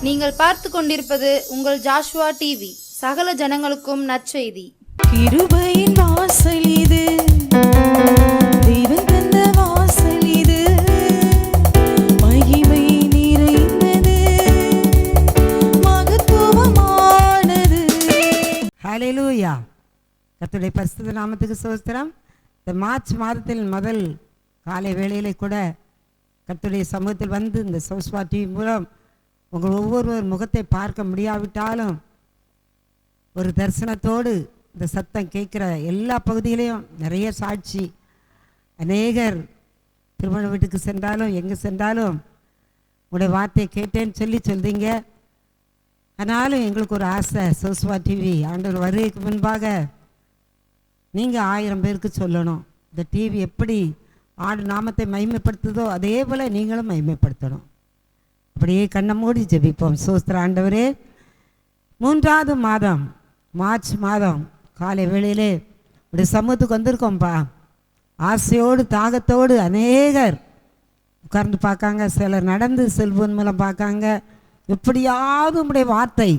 நீங்கள் பார்த்து கொண்டிருப்பது உங்கள் ஜாஷுவா டிவி. சகல ஜனங்களுக்கும் நற்செய்தி. கிருபையின் வாசல் இது, தெய்வம் தந்த வாசல் இது, மகிமை நிறைந்தது, மகத்துவமானது. ஹல்லேலூயா. கர்த்தருடைய பரிசுத்த நாமத்துக்கு ஸ்தோத்திரம். இந்த மார்ச் மாதத்தில் முதல் காலை வேளையிலே கூட கர்த்தருடைய சமூகத்தில் வந்து இந்த சோஸ்வா டிவி மூலம் உங்கள் ஒவ்வொருவர் முகத்தை பார்க்க முடியாவிட்டாலும் ஒரு தரிசனத்தோடு இந்த சத்தம் கேட்குற எல்லா பகுதியிலையும் நிறைய சாட்சி. அநேகர் திருமண வீட்டுக்கு சென்றாலும் எங்கே சென்றாலும் உங்களுடைய வார்த்தையை கேட்டேன்னு சொல்றீங்க. ஆனாலும் எங்களுக்கு ஒரு ஆசை, சோஸ்வா டிவி ஆண்டவர் வருகைக்கு முன்பாக நீங்கள் 1000 பேருக்கு சொல்லணும். இந்த டிவி எப்படி ஆண்டு நாமத்தை மகிமைப்படுத்துதோ அதே போல் நீங்களும் மகிமைப்படுத்தணும். அப்படியே கண்ணை மூடி ஜெபிப்போம். சோஸ்திர ஆண்டவரே, 3வது மாதம் மார்ச் மாதம் காலை வேளையிலே உடைய சமூகத்துக்கு வந்திருக்கோம்ப்பா. ஆசையோடு தாகத்தோடு அநேகர் உட்கார்ந்து பார்க்காங்க, சிலர் நடந்து செல்வன் மூலம் பார்க்காங்க. எப்படியாவது உடைய வார்த்தை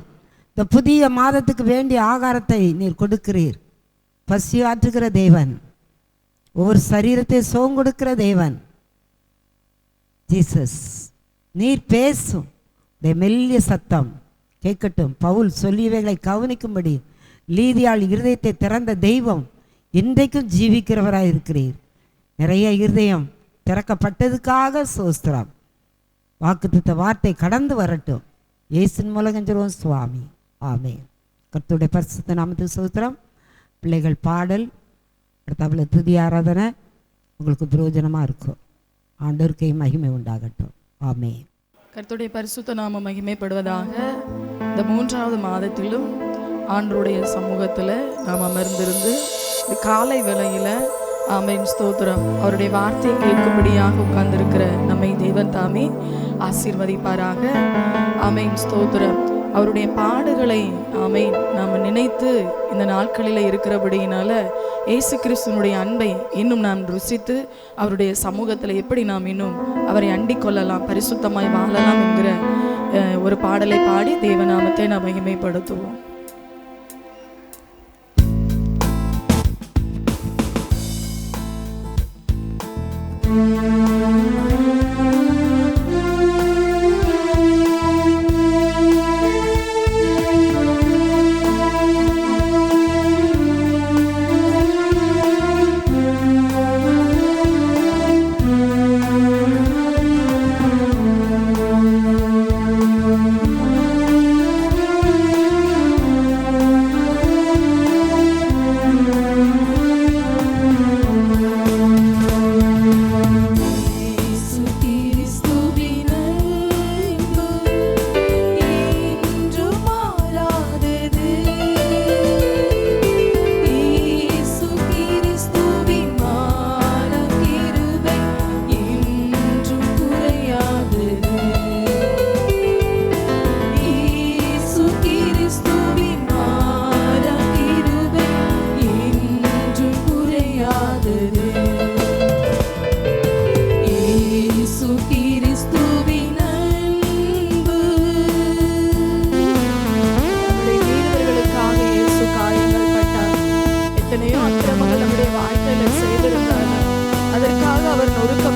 இந்த புதிய மாதத்துக்கு வேண்டிய ஆகாரத்தை நீர் கொடுக்கிறீர். பசி ஆற்றுகிற தேவன், ஒவ்வொரு சரீரத்தை சோகம் கொடுக்கிற தேவன். ஜீசஸ், நீர் பேசும் மெல்லிய சத்தம் கேட்கட்டும். பவுல் சொல்லியவைகளை கவனிக்கும்படி லீதியாள் இருதயத்தை திறந்த தெய்வம் இன்றைக்கும் ஜீவிக்கிறவராக இருக்கிறீர். நிறைய இருதயம் திறக்கப்பட்டதுக்காக சோஸ்திரம். வாக்குத்தத்த வார்த்தை கடந்து வரட்டும். இயேசுவின் மூலம் கெஞ்சுறோம் சுவாமி, ஆமென். கர்த்தருடைய பரிசுத்த நாமத்துக்கு ஸ்தோத்திரம். பிள்ளைகள் பாடல், அடுத்தாப்புல துதி ஆராதனை உங்களுக்கு பிரயோஜனமாக இருக்கும். ஆண்டவருக்கே மகிமை உண்டாகட்டும். ஆமென். கர்த்தருடைய பரிசுத்த நாம மகிமைப்படுவதாக. இந்த 3வது மாதத்திலும் ஆண்டவருடைய சமூகத்தில் நாம் அமர்ந்திருந்து இந்த காலை வேளையில் ஆமென் ஸ்தோத்திரம் அவருடைய வார்த்தையை கேட்கும்படியாக உட்கார்ந்திருக்கிற நம்மை தேவன் தாமே ஆசீர்வதிப்பாராக. ஆமென் ஸ்தோத்திரம். அவருடைய பாடுகளை ஆமென் நாம் நினைத்து இந்த நாட்களில் இருக்கிறபடியினால இயேசு கிறிஸ்துவனுடைய அன்பை இன்னும் நாம் ருசித்து அவருடைய சமூகத்தில் எப்படி நாம் இன்னும் அவரை அண்டிக் கொள்ளலாம், பரிசுத்தமாய் வாழலாம் என்கிற ஒரு பாடலை பாடி தேவநாமத்தை நாம் மகிமைப்படுத்துவோம்.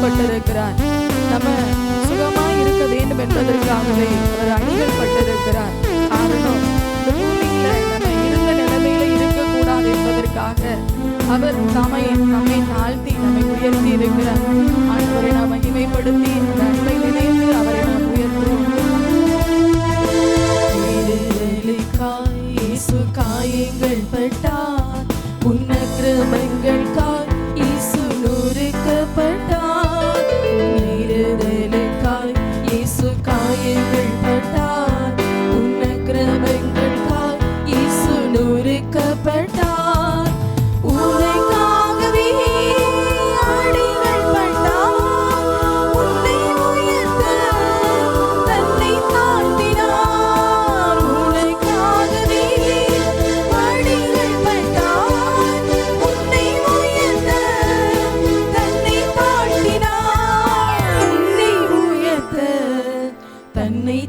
பட்டிருக்கிறார். நம்ம சுகமாய் இருக்க வேண்டும் என்பதற்காகவே அவர் அடிகள் பட்டிருக்கிறார். காரணம், இந்த பூமியில நம்ம இருந்த நிலைமையில இருக்கக்கூடாது என்பதற்காக அவர் நம்மை தாழ்த்தி நம்மை உயர்த்தி இருக்கிறார். ஆண்டவரை நாம் மகிமைப்படுத்தி அந்த அன்பை நினைத்து அவரை நாம் உயர்த்துவோம். இயேசு காயங்கள் பட்டார், உன்ன கிருபைகளுக்காய் இயேசு நொறுக்கப்பட்டார். நீருதலுக்காய் இயேசு காயங்கள் பட்டார், உன்ன கிருபைகளுக்காய் இயேசு நொறுக்கப்பட்டார். உன்னைக்காகவே அடிகள் பட்டார், உன்னை உயர்த்த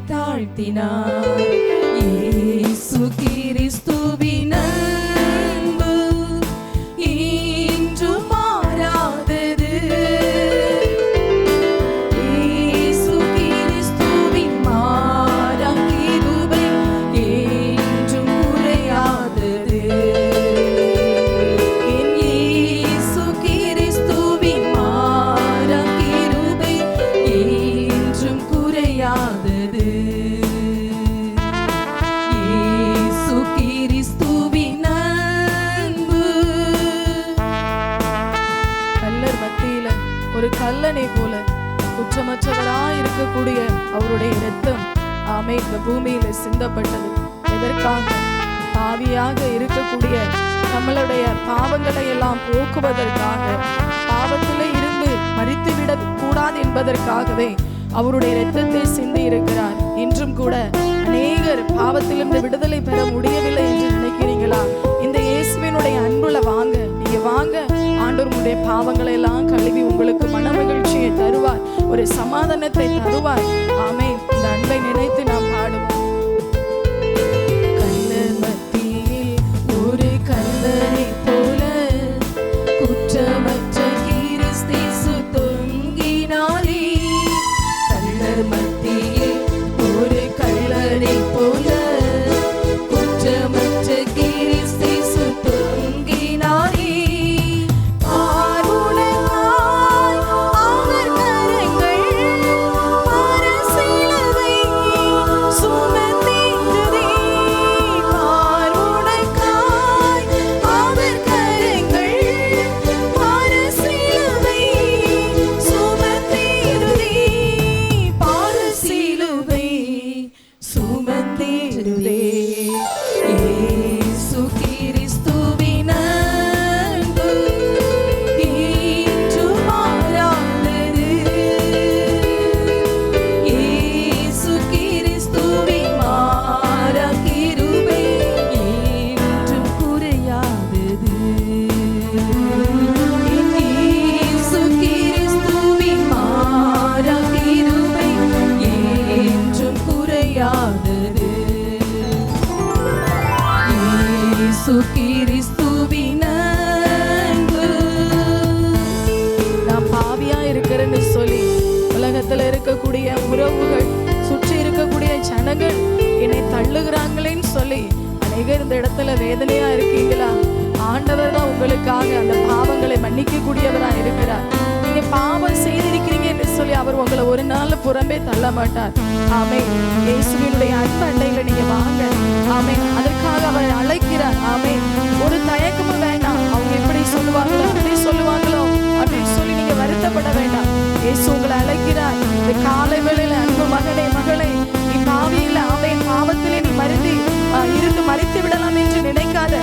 தாழ்த்தினார். இயேசு கிறிஸ்துவின் அன்பு இன்றும் மாறாதது. இயேசு கிறிஸ்துவின் மாறா கிருபை என்றும் குறையாதது. என் இயேசு கிறிஸ்துவின் மாறா கிருபை என்றும் குறையாதது. இயேசு கிறிஸ்துவின் அன்பு. கல்லர் மத்தியில ஒரு கல்லனை போல குற்றமற்றவராய் இருக்கக்கூடிய அவருடைய இரத்தம் ஆமென் இந்த பூமியில சிந்தப்பட்டது. எதற்காக? பாவியாக இருக்கக்கூடிய நம்மளுடைய பாவங்களை எல்லாம் போக்குவதற்காக, பாவத்திலே இருந்து மரித்துவிடக் கூடாது என்பதற்காகவே அவருடைய இரத்தத்தை சிந்தி இருக்கிறார். இன்றும் கூட அநேகர் பாவத்திலிருந்து விடுதலை பெற முடியவில்லை என்று நினைக்கிறீங்களா? இந்த இயேசுவினுடைய அன்புல வாங்க, நீங்க வாங்க. ஆண்டவர் உங்களுடைய பாவங்களை எல்லாம் கழுவி உங்களுக்கு மன மகிழ்ச்சியை தருவார், ஒரு சமாதானத்தை தருவார். ஆமென். இந்த அன்பை நினைத்து நாம் பாடுவோம். கல்லர் மத்தியில் ஒரு கல்லறை போல குற்றமற்ற கிறிஸ்து தொங்கினாரே. கல்லர் மத்தியில் ஒரு கல்லறை போல குற்றமற்ற கிறிஸ்து தொங்கினாரே. பார்வுணர்வாய் அவர் கரங்கள் அரசிலுவை சுமந்தீர்ந்ததே. பார்வுணர்வாய் அவர் கரங்கள் அரசிலுவை சுமந்தீர்ந்ததே. பாரசிலுவை சுமந்தீர்ந்ததே. இயேசு கிறிஸ்துவின் அன்பு இன்றும் மாறாதது. இயேசு கிறிஸ்துவின் மாறா கிருபை என்றும் குறையாதது. இயேசு கிறிஸ்துவின் மாறா கிருபை என்றும் குறையாதது. இயேசு கிறிஸ்துவின் அன்பு. நான் பாவியா இருக்கிறேன்னு சொல்லி உலகத்துல இருக்கக்கூடிய உறவுகள், சுற்றி இருக்கக்கூடிய ஜனங்கள் என்னை தள்ளுகிறாங்களேன்னு சொல்லி அநேகர் இந்த இடத்துல வேதனையா இருக்கீங்களா? ஆண்டவர் தான் உங்களுக்காக அந்த பாவங்களை மன்னிக்க கூடியவரா இருக்கிறார். நீங்க பாவம் செய்திருக்கிறீங்க என்று சொல்லி அவர் உங்களை ஒரு நாள் புறம்பே தள்ள மாட்டார். ஆமென். இயேசுவினுடைய அன்பு அண்டையில நீங்க வாங்க. ஆமென். அதற்காக அவர் அழைக்கிறார். ஆமென். ஒரு தயக்கமும் வேண்டாம். அவங்க எப்படி சொல்லுவாங்களோ, அப்படி சொல்லுவாங்களோ அப்படின்னு சொல்லி நீங்க வருத்தப்பட வேண்டாம். இயேசு உங்களை அழைக்கிறார். இந்த காலை வேளையில அன்பு மகனே, மகளே, நீ பாவியில ஆமென் பாவத்திலே நீ இருந்து மரித்து விடலாம் என்று நினைக்காத.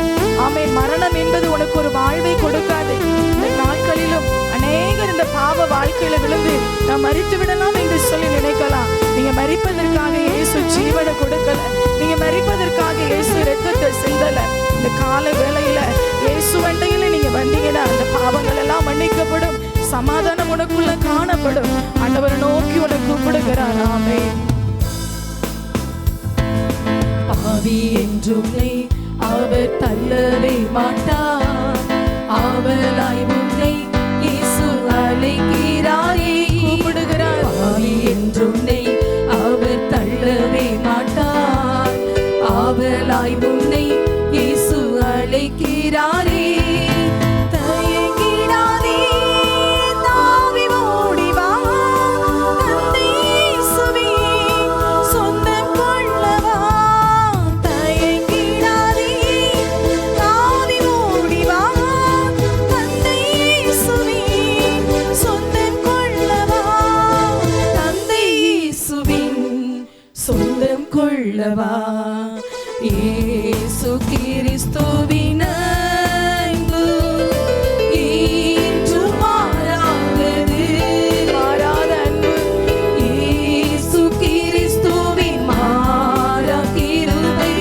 ஆமென். மரணம் என்பது உனக்கு ஒரு வாழ்வை கொடுக்காது. இந்த நாட்களிலும் அநேகர் இந்த பாவ வாழ்க்கையில விழுந்து நான் மரித்து விடலாம் என்று சொல்லி நினைக்கலாம். நீங்க மரிப்பதற்காக இயேசு ஜீவனை கொடுக்கல. நீங்க மரிப்பதற்காக இயேசு இரத்தத்தை சிந்தல. இந்த கால வேளையில இயேசு அண்டையில நீங்க வந்தீங்கன்னா அந்த பாவங்கள் எல்லாம் மன்னிக்கப்படும், சமாதானம் உனக்குள்ள காணப்படும். ஆண்டவரை நோக்கி உனக்கு கூப்பிடுகிறார். ஆமென். பாவி என்றும் அவர் தள்ளவே மாட்டார். அவளாய் உன்னை இயேசு அழைக்கிறாரே. கூப்பிடுகிறார். பாவி என்றும் அவர் தள்ளவே மாட்டார். அவளாய் உன்னை இயேசு அழைக்கிறாரே. தயங்கிடாதே, தாவி ஓடி வா. தந்தை இயேசுவே சொந்தம் கொள்ளவா. தயங்கிடாதே, தாவி ஓடி வா. தந்தை இயேசுவே சொந்தம் கொள்ளவா. தந்தை இயேசுவின் சொந்தம் கொள்ளவா. இயேசு கிறிஸ்துவின் அன்பு இன்றும் மாறாதது. மாறாத அன்பு. இயேசு கிறிஸ்துவின் மாறா கிருபை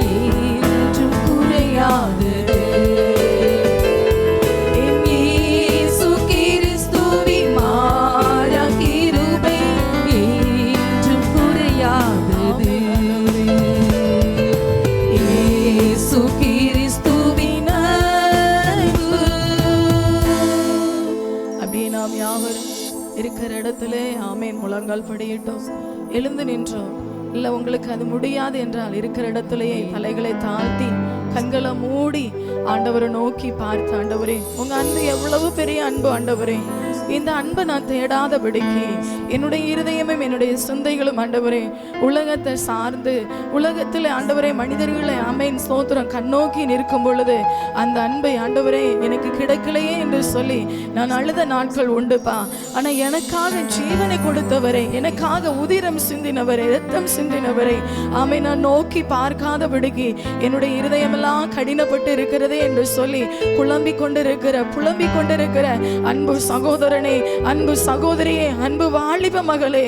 என்றும் குறையாதது. இயேசு கிறிஸ்துவின் மாறா கிருபை என்றும் குறையாதது. முழங்கால் படியிட்டோம், எழுந்து நின்றோம். இல்லை உங்களுக்கு அது முடியாது என்றால் இருக்கிற இடத்துலையே தலைகளை தாழ்த்தி கண்களை மூடி ஆண்டவரை நோக்கி பார்த்து, ஆண்டவரே உங்க அன்பு எவ்வளவு பெரிய அன்பு ஆண்டவரே, இந்த அன்பை நான் தேடாதபடிக்கு என்னுடைய இருதயமும் என்னுடைய சிந்தைகளும் ஆண்டவரே உலகத்தை சார்ந்து உலகத்தில் ஆண்டவரே மனிதர்களை ஆமென் ஸ்தோத்திரம் கண்ணோக்கி நிற்கும் பொழுது அந்த அன்பை ஆண்டவரே எனக்கு கிடைக்கலையே என்று சொல்லி நான் அழுத நாட்கள் உண்டுப்பா. ஆனா எனக்காக ஜீவனை கொடுத்தவரை, எனக்காக உதிரம் சிந்தினவரை, இரத்தம் சிந்தினவரை ஆமென் நான் நோக்கி பார்க்காதபடிக்கு என்னுடைய இருதயமெல்லாம் கடினப்பட்டு இருக்கிறதே என்று சொல்லி புலம்பிக் கொண்டிருக்கிற அன்பு சகோதரனே, அன்பு சகோதரியே, அன்பு வாலிப மகளே,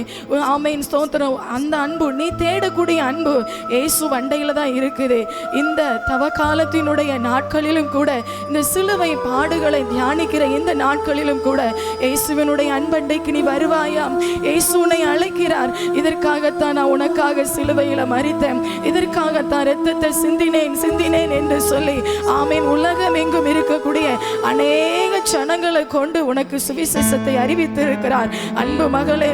ஆமென் ஸ்தோத்திரம். அந்த அன்பு நீ தேடக்கூடிய அன்பு இயேசு வண்டையில தான் இருக்குது. இந்த தவ காலத்தினுடைய நாட்களிலும் கூட, இந்த சிலுவை பாடுகளை தியானிக்கிற இந்த நாட்களிலும் கூட இயேசுவினுடைய அன்பண்டைக்கு நீ வருவாயாம். இயேசு உன்னை அழைக்கிறார். இதற்காகத்தான் நான் உனக்காக சிலுவையில மரித்தேன், இதற்காகத்தான் இரத்தத்தை சிந்தினேன் என்று சொல்லி ஆமென் உலகம் எங்கும் இருக்கக்கூடிய அநேக ஜனங்களை கொண்டு உனக்கு சுவிசேஷத்தை அறிவித்திருக்கிறார். அன்பு மகளே,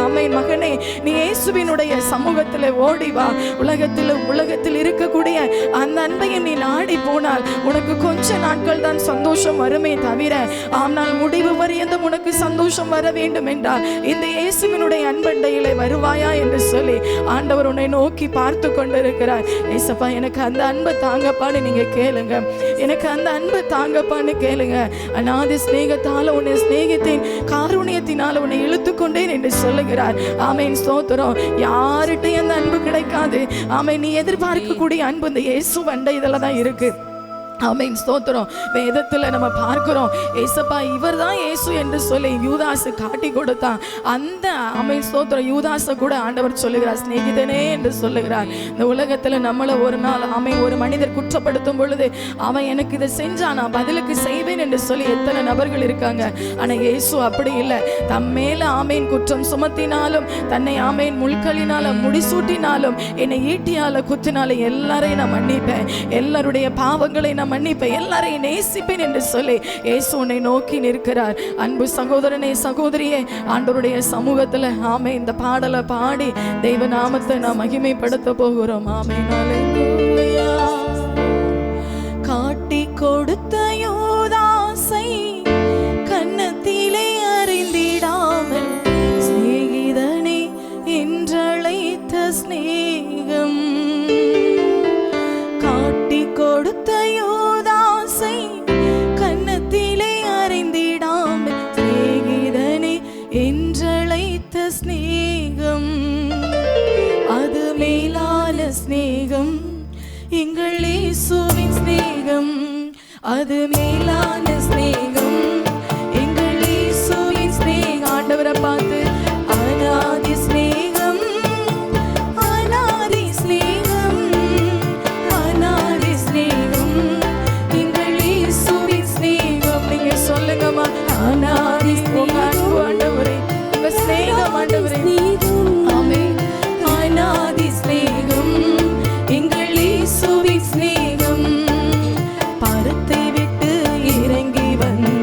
ஆமென் மகனே, நீ இயேசுவினுடைய சமூகத்தில் ஓடி வா. உலகத்தில் இருக்கக்கூடிய அந்த அன்பையை நீ நாடி போனால் உனக்கு கொஞ்ச நாட்கள் தான் சந்தோஷம் வருமே தவிர, ஆனால் முடிவு வரையந்தும் உனக்கு சந்தோஷம் வர வேண்டும் என்றால் இந்த இயேசுவினுடைய அன்பண்டையிலே வருவாயா என்று சொல்லி ஆண்டவர் உன்னை நோக்கி பார்த்து கொண்டிருக்கிறார். ஏசப்பா எனக்கு அந்த அன்பை தாங்கப்பான்னு நீங்க கேளுங்க, எனக்கு அந்த அன்பை தாங்கப்பான்னு கேளுங்க. அநாதி ஸ்நேகத்தால உன்னை ஸ்நேகித்தேன், காருண்யத்தினால உன்னை இழுத்துக்கொண்டேன் என்று சொல்லுகிறார். ஆமென் ஸ்தோத்திரம். யார்கிட்டையும் அந்த அன்பு கிடைக்காது. ஆமென் நீ எதிர்பார்க்கக்கூடிய அன்பு இந்த இயேசு வண்டை இதில் தான் இருக்கு. ஆமென் ஸ்தோத்திரம். வேதத்தில் நம்ம பார்க்கிறோம், ஏசப்பா இவர் தான் இயேசு என்று சொல்லி யூதாசு காட்டி கொடுத்தான். அந்த ஆமென் ஸ்தோத்திரம் யூதாசை கூட ஆண்டவர் சொல்லுகிறார் சிநேகிதனே என்று சொல்லுகிறார். இந்த உலகத்தில் நம்மளை ஒரு நாள் ஒரு மனிதர் குற்றப்படுத்தும் பொழுது அவன் எனக்கு இதை செஞ்சான், நான் பதிலுக்கு செய்வேன் என்று சொல்லி எத்தனை நபர்கள் இருக்காங்க. ஆனால் இயேசு அப்படி இல்லை. தம்மேல ஆமென் குற்றம் சுமத்தினாலும், தன்னை ஆமென் முள்களினால முடிசூட்டினாலும், என்னை ஈட்டியால குத்தினாலும் எல்லாரையும் நான் மன்னிப்பேன், எல்லாருடைய பாவங்களை நான் மன்னிப்பேன், எல்லாரையும் நேசிப்பேன் என்று சொல்லி இயேசு உன்னை நோக்கி நிற்கிறார். அன்பு சகோதரனே, சகோதரியே, ஆண்டவருடைய சமூகத்தில் ஆமென் இந்த பாடலை பாடி தெய்வ நாமத்தை நாம் மகிமைப்படுத்த போகிறோம். ஆமென் அல்லேலூயா. காட்டி கொடுத்த யூதாசை கன்னத்திலே அறிந்திடாமல் சிநேகிதனே என்றழைத்த சிநேகம், காட்டி கொடுத்த யூதாசை கன்னத்திலே அறிந்திடாமல் சிநேகிதனே என்றழைத்த சிநேகம், அது மேலான சிநேகம், எங்கள் இயேசுவின் சிநேகம், அது மேலான சிநேகம், எங்கள் இயேசுவின் சிநேகம். ஆண்டவரை பார்த்து அநாதி சிநேகம், அநாதி சிநேகம், அநாதி சிநேகம், எங்கள் இயேசுவின் சிநேகம். நீங்க சொல்லுங்கம்மா, அநாதி உங்க அன்பு ஆண்டவரே, உங்க சிநேகம் ஆண்டவரே. ஆமென். அநாதி சிநேகம், எங்கள் இயேசுவின் சிநேகம், பரத்தை விட்டு இறங்கி வந்த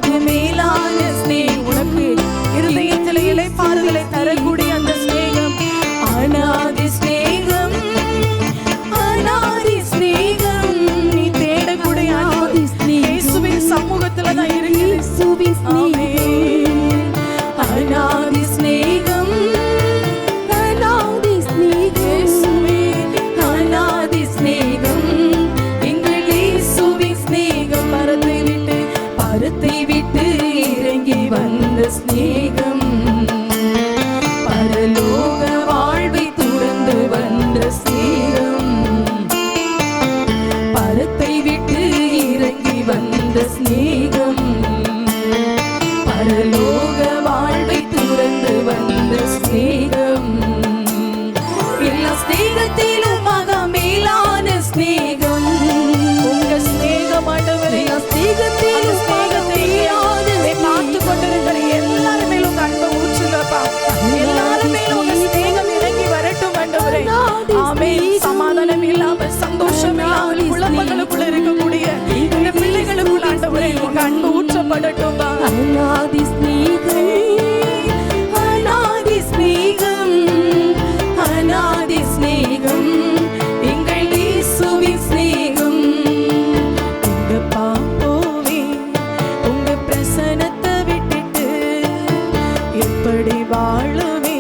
அது மேலான ஸ்நேகம். உனக்கு இருதயத்தில் இளைப்பாறுதலை தரக்கூடிய அந்த ஸ்நேகம் அநாதி ஸ்நேகம், அநாதி ஸ்நேகம். நீ தேடக்கூடிய அநாதி ஸ்நேகம் இயேசுவின் சமூகத்துல தான் இருக்கு. அநாதி ஸ்நேகம், அநாதி ஸ்நேகம், அநாதி ஸ்நேகம். எங்கள் இயேசுவின் ஸ்நேகம் பரத்தை விட்டு இறங்கி வந்த ஸ்நேகம், பரலோக வாழ்வை துறந்து வந்த ஸ்நேகம், பரத்தை விட்டு இறங்கி வந்த ஸ்நேகம், பரலோக வாழ்வை துறந்து வந்த ஸ்நேகம். எல்லா ஸ்நேகத்திலும் மகா மேலான ஸ்நேகம் உங்க ஸ்நேகம் ஆண்டவரே. ஸ்நேகத்திலும் பார்த்து கொண்டிருக்கிற எல்லாரும் மேலும் உங்க அன்பை ஊற்றுங்கப்பா. எல்லாரும் மேலும் உங்க ஸ்நேகம் இறங்கி வரட்டும் ஆண்டவரே. ஆமென். சமாதானம் இல்லாமல், சந்தோஷம் இல்லாமல் குழப்பங்களுக்குள்ள இருக்கக்கூடிய இந்த பிள்ளைகளுக்குள்ள ஆண்டவரே உங்க அன்பு ஊற்றப்படட்டும். அநாதி ஸ்நேகம், அநாதி ஸ்நேகம், அநாதி ஸ்நேகம். எங்கள் இயேசுவின் ஸ்நேகம். உங்க பாப்போவே உங்க பிரசன்னத்தை விட்டுட்டு எப்படி வாழுவே,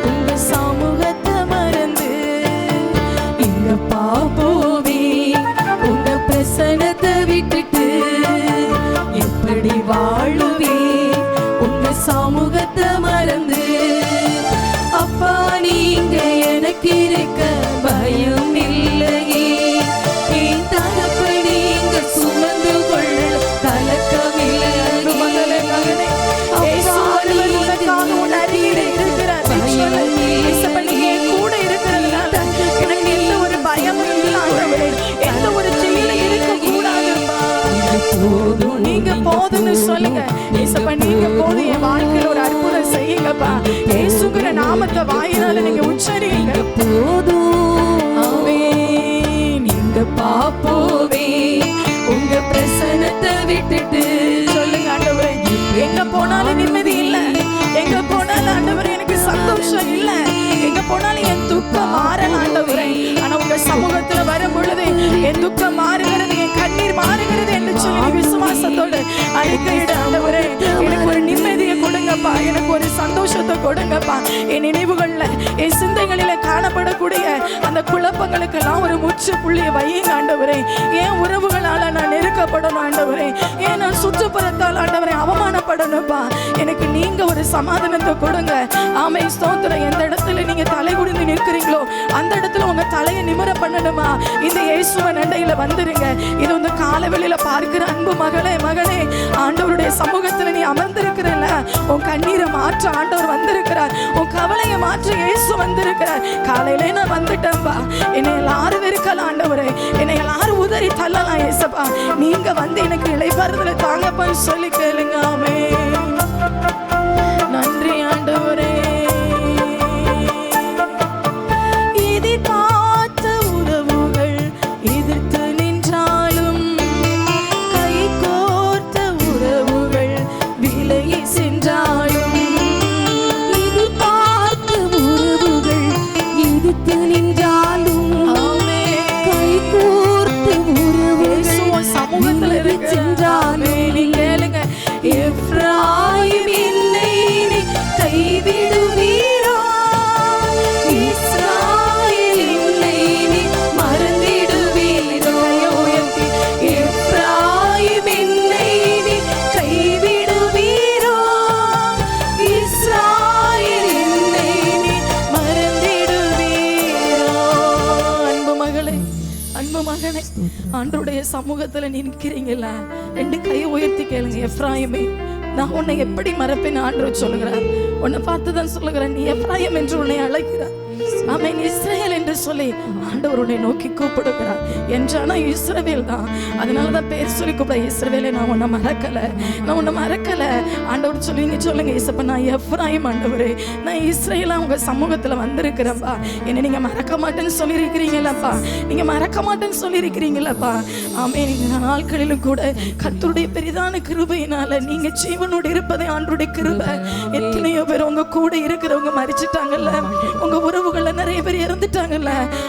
உங்க சமூகத்தை மறந்து. இங்க பாப்போவே உங்க பிரசன்னத்தை விட்டுட்டு எப்படி வாழுவே, உங்க சமூகத்தை மறந்து. அப்பா நீங்க எனக்கு இருக்க பயம் இல்லையே, என் தகப்பை நீங்க சுமந்து கொள்ள கலக்கமில்லை. மகனே மகனே உனக்காக உன் அருகில் இருக்கிறார். கூட இருக்கிறதுனால எனக்கு எந்த ஒரு பயமும் இல்லை. எந்த ஒரு செயலும் இருக்கக்கூடாது. போதும், நீங்க போதும்னு சொல்லுங்க. ஏசப்பா நீங்க போதும், என் வாழ்க்கையில் ஒரு அற்புதம் செய்யுங்கப்பா. இயேசுங்கிற நாமத்தை வாயினால நீங்க உச்சரிங்க. போதும். ஆமென். நீங்க பாப்போவே உங்க பிரசன்னத்தை விட்டுட்டு சொல்லுங்க ஆண்டவரே. எங்க போனாலும் நிம்மதி இல்ல, எங்க போனாலும் ஆண்டவரே எனக்கு சந்தோஷம் இல்ல, எங்க போனாலும் என் துக்கம் மாறல ஆண்டவரே. ஆனா உங்க சமூகத்துல வரும் பொழுது என் துக்கம் மாறுகிறது, என் கண்ணீர் மாறுகிறது என்று சொல்லி விசுவாசத்தோடு அறிக்கையிட ஆண்டவரே எனக்கு ஒரு நிம்மதியை கொடுங்கப்பா, எனக்கு ஒரு சந்தோஷத்தை கொடுங்கப்பா. என் நினைவுகள்ல என் சிந்தைகளில காணப்படக்கூடிய அந்த குழப்பங்களுக்கெல்லாம் ஒரு முற்றுப்புள்ளியை வையுங்க ஆண்டவரே. ஏன் உறவுகளால நான் நெருக்கப்படணும் ஆண்டவரே, ஏன் நான் சுற்றுப்புறத்தால் ஆண்டவரே அவமானப்படணும்ப்பா. எனக்கு நீங்க ஒரு சமாதானத்தை கொடுங்க. ஆமை ஸ்தோத்திரம். எந்த இடத்துல நீங்க தலை குனிந்து நிற்கிறீங்களோ அந்த இடத்துல உங்க தலையை நிமிர பண்ணணுமா, இந்த இயேசுவின் அண்டையில வந்துருங்க. இது வந்து காலவெளியில பார்க்கிற அன்பு மகளே மகனே, ஆண்டவருடைய சமூகத்துல நீ அமர்ந்திருக்கிறல்ல, உன் கண்ணீரை மாற்ற ஆண்டவர் வந்திருக்கிறார், உன் கவலையை மாற்ற இயேசு வந்திருக்கிறார். காலையில நான் வந்துட்டேன்பா, என்னை எல்லாரும் வெறுக்கலாம் ஆண்டவரே, என்னை எல்லாரும் உதறி தள்ளலாம் இயேசுப்பா, நீங்க வந்து எனக்கு இளைப்பாறுதலை தாங்கப்பான்னு சொல்லி கேளுங்க. ஆமென். நன்றி ஆண்டவரே. எதிர்பார்த்த உறவுகள் எதிர்த்து நின்றாலும், கை கோர்த்த உறவுகள் விலகி சென்றாலும், எதிர்பார்த்த உறவுகள் எதிர்த்து நின்றாலும், கை கோர்த்த உறவுகள் சமூகத்தில் இருக்கு சென்றாலும், கேளுங்க. எப்ராயிம் என்னை கைவிடுவீரோ, இஸ்ராயேல் என்னை மறந்திடுவீரோ. எப்ராயிம் என்னை கைவிடுவீரோ, இஸ்ராயேல் என்னை மறந்திடுவீரோ. அன்பு மகளே, அன்பு மகனே, ஆண்டவருடைய சமூகத்துல நிற்கிறீங்களா? ரெண்டு கையை உயர்த்தி கேளுங்க. எப்ராயிமே, நான் உன்னை எப்படி மறப்பேன் ஆண்டவர் சொல்லுகிறார். உன்னை பார்த்துதான் சொல்லுகிறேன், நீ எப்ராயிம் என்று உன்னை அழைக்கிறார். ஆமென். இஸ்ரவேல் என்று சொல்லி ஆண்டவர் உன்னை நோக்கி கூப்பிடுகிறார். என்றானா இஸ்ரவேல் தான். அதனாலதான் பேர் சொல்லி கூப்பிட, இஸ்ரவேலை நான் உன்னை மறக்கல, நான் உன்னை மறக்கல. ஆண்டவர் சொல்லுங்க சொல்லுங்க, இசப்ப நான் எப்ராயிம் ஆண்டவரே, நான் இஸ்ரவேலா உங்க சமூகத்துல வந்திருக்கிறேன்ப்பா. என்னை நீங்க மறக்க மாட்டேன்னு சொல்லியிருக்கிறீங்களப்பா, நீங்க மறக்க மாட்டேன்னு சொல்லியிருக்கிறீங்களப்பா. ஆமென். இந்த நாட்களிலும் கூட கர்த்தருடைய பெரிதான கிருபையினால நீங்க ஜீவனோடு இருப்பதே ஆண்டவருடைய கிருபை. எத்தனையோ பேர் உங்க கூட இருக்கிறவங்க மரிச்சிட்டாங்கல்ல, உங்க உறவுகள்ல நிறைய பேர் இறந்துட்டாங்கல்ல,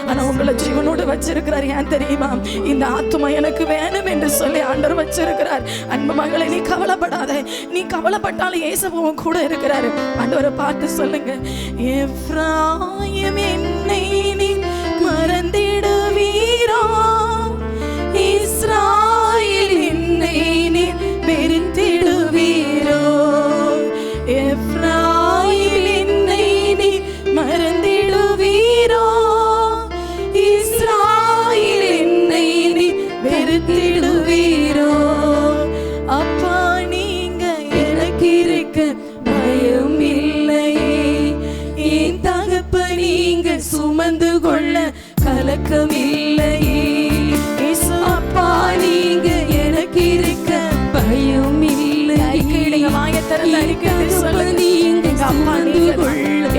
ஆனா உங்களை ஜீவனோடு வச்சிருக்கிறார். ஏன் தெரியுமா? இந்த ஆத்துமா எனக்கு வேணும் என்று சொல்லி ஆண்டவர் வச்சிருக்கிறார். அன்பு மகளை, நீ கவலைப்படாத. நீ கவலைப்பட்டாலும் இயேசுவும் கூட இருக்கிறாரு. ஆண்டவரை பார்த்து சொல்லுங்க, எப்ராயிம் என்னை நீ மறந்திடுவீரோ, இஸ்ராயேல் என்னை நீ வெறுத்திடுவீரோ, எப்ராயிம் என்னை நீ மறந்திடுவீரோ, இஸ்ராயேல் என்னை நீ வெறுத்திடுவீரோ. அப்பா நீங்க எனக்கு இருக்க பயம் இல்லையே, என் தகப்ப நீங்க சுமந்து கொள்ள கலக்கம் இல்லையே. அப்பா நீங்க எனக்கு இருக்க பயம் இல்லையே, மாயத்தரல நீங்க அப்பா நீங்க,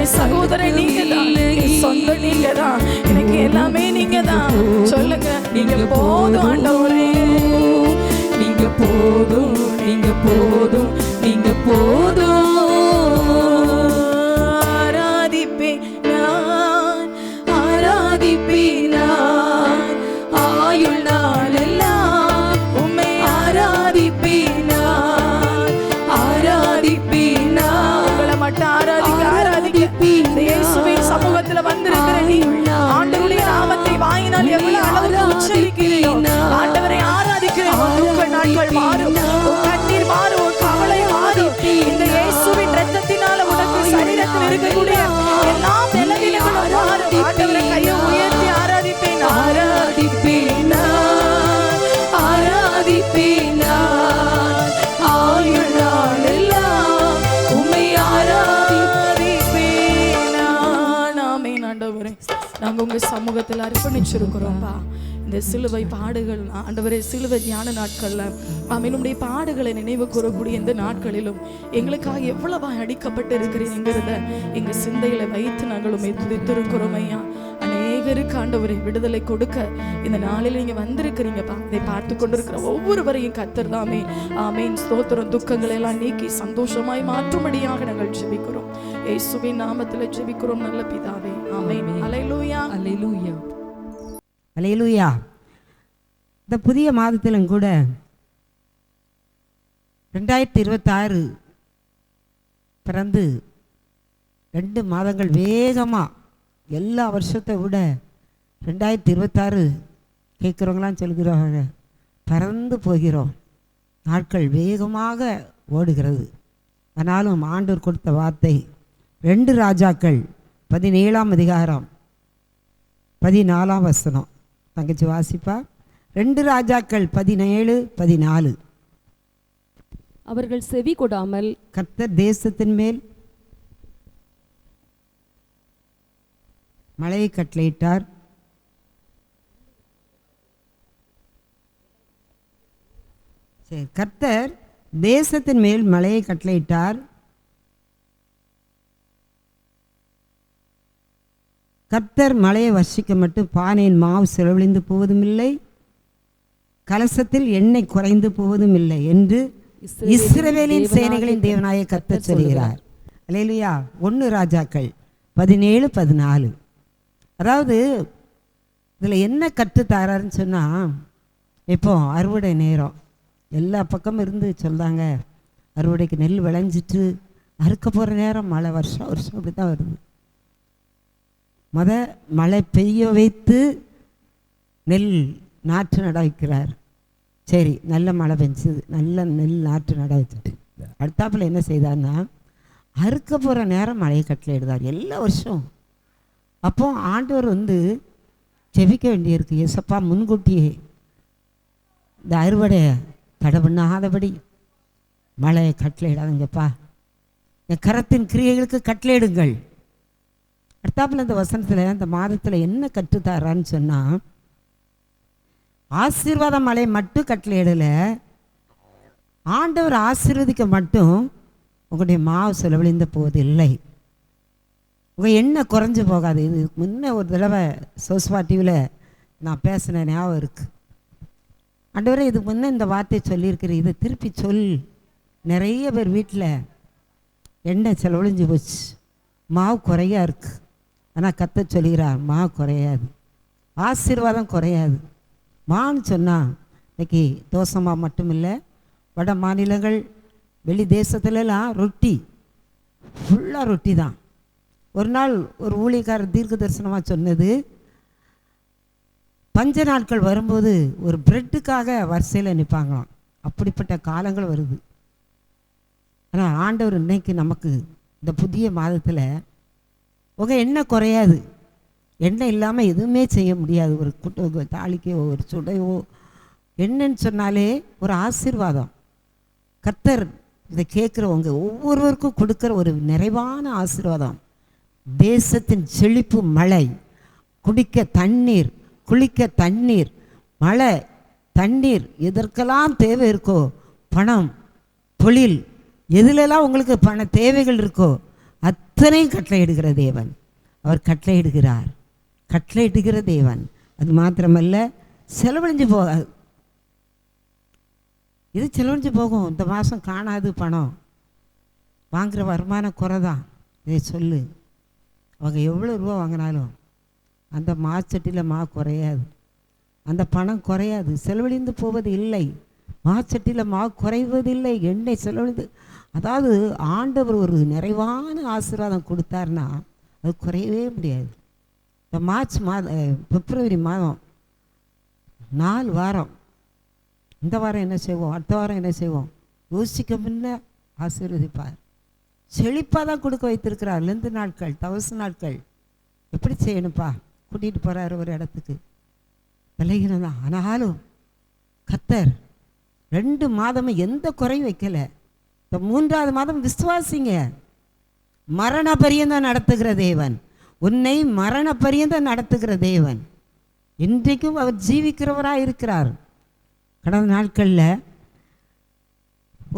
என் சகோதரன் நீங்க தான், என் சொந்த நீங்க தான், எனக்கு எல்லாமே நீங்க தான். சொல்லுங்க, நீங்க போதும் ஆண்டவரே, நீங்க போதும், நீங்க போதும், நீங்க போதும். ஆராதிப்பேன் நான், ஆராதிப்பேன் நான், ஆயுள் நாளெல்லாம் உம்மை ஆராதிப்பேன் நான், ஆராதிப்பேன் நான். உங்களை மட்டும் ஆராதிக்க ஆராதிக்க இயேசுவின் சமூகத்துல வந்திருக்கிற நீ ஆண்டவருடைய நாமத்தை வாயினால் எவ்வளவு அளவுக்கு உச்சரிக்கிறீரோ, ஆண்டவரை ஆராதிக்கிறேன். துக்க நாட்கள் மாறும், கண்ணீர் மாறும், கவலை மாறும். இந்த இயேசுவின் இரத்தத்தினால உனக்கு சரீரத்தில் இருக்கக்கூடிய எல்லா நிலைமைகளும் மாறும். ஆண்டவரை கையை உயர்த்தி ஆராதிப்பேன், ஆராதிப்பேன், ஆராதிப்பேன், ஆயுள் நாளெல்லாம் உம்மை ஆராதிப்பேன். ஆமென். ஆண்டவரே, நாங்க உங்க சமூகத்தில் அர்ப்பணிச்சிருக்கிறோம்ப்பா. இந்த சிலுவை பாடுகள் ஆண்டவரே, சிலுவை ஞான நாட்கள்ல ஆமென், உம்முடைய பாடுகளை நினைவு கூறக்கூடிய இந்த நாட்களிலும் எங்களுக்காக எவ்வளவா அடிக்கப்பட்டு இருக்கிறீங்கிறத எங்க சிந்தையில வைத்து நாங்கள் உம்மை துதித்திருக்கிறோம் ஐயா. அநேகருக்கு ஆண்டவரை விடுதலை கொடுக்க இந்த நாளில் நீங்க வந்திருக்கிறீங்கப்பா. இதை பார்த்து கொண்டிருக்கிற ஒவ்வொருவரையும் கர்த்தர் தாமே ஆமென் ஸ்தோத்திரம், துக்கங்களை எல்லாம் நீக்கி சந்தோஷமாய் மாற்றும்படியாக நாங்கள் ஜெபிக்கிறோம். இயேசுவின் நாமத்தில் ஜெபிக்கிறோம் நல்ல பிதாவே, ஆமென். அல்லேலூயா, அல்லேலூயா, அல்லேலூயா. இந்த புதிய மாதத்திலும் கூட 2026 பிறந்து 2 மாதங்கள் வேகமாக எல்லா வருஷத்தை விட 2026 கேட்குறவங்களாம் சொல்கிறாங்க, பறந்து போகிறோம், நாட்கள் வேகமாக ஓடுகிறது. ஆனாலும் ஆண்டவர் கொடுத்த வார்த்தை 2 ராஜாக்கள் 17ஆம் அதிகாரம் 14ஆம் வசனம். தங்கச்சி வாசிப்பா. 2 ராஜாக்கள் 17-14. அவர்கள் செவி கொடாமல் கர்த்தர் தேசத்தின் மேல் மழையை கட்டளையிட்டார். சரி, கர்த்தர் தேசத்தின் மேல் மழையை கட்டளையிட்டார். கர்த்தர் மழையை வர்ஷிக்க மட்டும் பானையின் மாவு செலவழிந்து போவதும் இல்லை, கலசத்தில் எண்ணெய் குறைந்து போவதும் இல்லை என்று இஸ்ரவேலின் சேனைகளின் தேவனாய கர்த்தர் சொல்கிறார். அல்லேலூயா. 1 ராஜாக்கள் 17-14. அதாவது இதில் என்ன கற்றுத்தாராருன்னு சொன்னால், இப்போ அறுவடை நேரம் எல்லா பக்கமும் இருந்து சொல்கிறாங்க, அறுவடைக்கு நெல் விளைஞ்சிட்டு அறுக்க போகிற நேரம் மழை வருஷம் அப்படி தான் வருது. மழை பெய்ய வைத்து நெல் நாற்று நட வைக்கிறார். சரி, நல்ல மழை பெஞ்சுது, நல்ல நெல் நாற்று நட வச்சுட்டு அடுத்தாப்பில் என்ன செய்தார்னா, அறுக்க போகிற நேரம் மழையை கட்டளையிடுதார் எல்லா வருஷம். அப்போ ஆண்டவர் ஜெபிக்க வேண்டியிருக்கு, ஏசப்பா முன்கூட்டியே இந்த அறுவடையை தடை பண்ணாதபடி மழையை கட்டளையிடாதுங்கப்பா, என் கரத்தின் கிரியைகளுக்கு கட்டளையிடுங்கள். அடுத்தாப்புல இந்த வசனத்தில் இந்த மாதத்தில் என்ன கற்றுத்தாரான்னு சொன்னால், ஆசீர்வாத மலை மட்டும் கட்டளையிடலை, ஆண்டவர் ஆசீர்வதிக்க மட்டும் உங்களுடைய மாவு செலவழிந்த போவதில்லை. உங்கள் எண்ணெய் குறைஞ்சி போகாது. இது முன்ன ஒரு தடவை சோஸ்வா டிவியில் நான் பேசின ஞாபகம் இருக்குது. ஆண்டவரே, இதுக்கு முன்னே இந்த வார்த்தை சொல்லியிருக்கிறேன், இதை திருப்பி சொல். நிறைய பேர் வீட்டில் எண்ணெய் செலவழிஞ்சு போச்சு, மாவு குறையா இருக்குது. ஆனால் கர்த்தர் சொல்கிறார், மாவு குறையாது, ஆசீர்வாதம் குறையாது. மான்னு சொன்னால் இன்றைக்கி தோசைமா மட்டும் இல்லை, வட மாநிலங்கள் வெளி தேசத்துலலாம் ரொட்டி ஃபுல்லாக ரொட்டி தான். ஒரு நாள் ஒரு ஊழியக்காரர் தீர்க்க தரிசனமாக சொன்னது, பஞ்ச நாட்கள் வரும்போது ஒரு பிரெட்டுக்காக வரிசையில் நிற்பாங்களாம். அப்படிப்பட்ட காலங்கள் வருது. ஆனால் ஆண்டவர் இன்னைக்கு நமக்கு இந்த புதிய மாதத்தில் உங்கள் எண்ணெய் குறையாது. எண்ணெய் இல்லாமல் எதுவுமே செய்ய முடியாது. ஒரு குட்டை தாளிக்கோ ஒரு சுடையோ எண்ணெய்ன்னு சொன்னாலே ஒரு ஆசீர்வாதம். கர்த்தர் இதை கேட்குறவங்க ஒவ்வொருவருக்கும் கொடுக்குற ஒரு நிறைவான ஆசீர்வாதம். தேசத்தின் செழிப்பு மழை, குடிக்க தண்ணீர், குளிக்க தண்ணீர், மழை தண்ணீர், எதற்கெல்லாம் தேவை இருக்கோ, பணம் தொழில், எதுலெல்லாம் உங்களுக்கு பண தேவைகள் இருக்கோ அத்தனையும் கட்டளையிடுகிற தேவன். அவர் கட்டளையிடுகிறார், கட்டளையிடுகிற தேவன். அது மாத்திரமல்ல, செலவழிஞ்சு போகாது. இது செலவழிஞ்சு போகும். இந்த மாதம் காணாது பணம், வாங்குகிற வருமானம் குறை தான். இதை சொல்லு, அவங்க எவ்வளோ ரூபா வாங்கினாலும் அந்த மாச்சட்டியில் மா குறையாது, அந்த பணம் குறையாது, செலவழிந்து போவது இல்லை. மாச்சட்டியில் மா குறைவதில்லை, எண்ணெய் செலவழிந்து. அதாவது ஆண்டவர் ஒரு நிறைவான ஆசீர்வாதம் கொடுத்தாருன்னா அது குறையவே முடியாது. இந்த மார்ச் பிப்ரவரி மாதம் 4 வாரம், இந்த வாரம் என்ன செய்வோம், அடுத்த வாரம் என்ன செய்வோம், யோசிக்க முன்ன ஆசீர்வதிப்பார். செழிப்பாக தான் கொடுக்க வைத்திருக்கிறார். 2 நாட்கள் 1000 நாட்கள் எப்படி செய்யணுப்பா, கூட்டிகிட்டு போகிறாரு ஒரு இடத்துக்கு, விலகினம் தான். ஆனாலும் கர்த்தர் 2 மாதமும் எந்த குறையும் வைக்கலை. இந்த 3ஆவது மாதம் விசுவாசிங்க, மரண பரியந்தம் நடத்துகிற தேவன், உன்னை மரண பரியந்தம் நடத்துகிற தேவன். இன்றைக்கும் அவர் ஜீவிக்கிறவராக இருக்கிறார். கடந்த நாட்களில்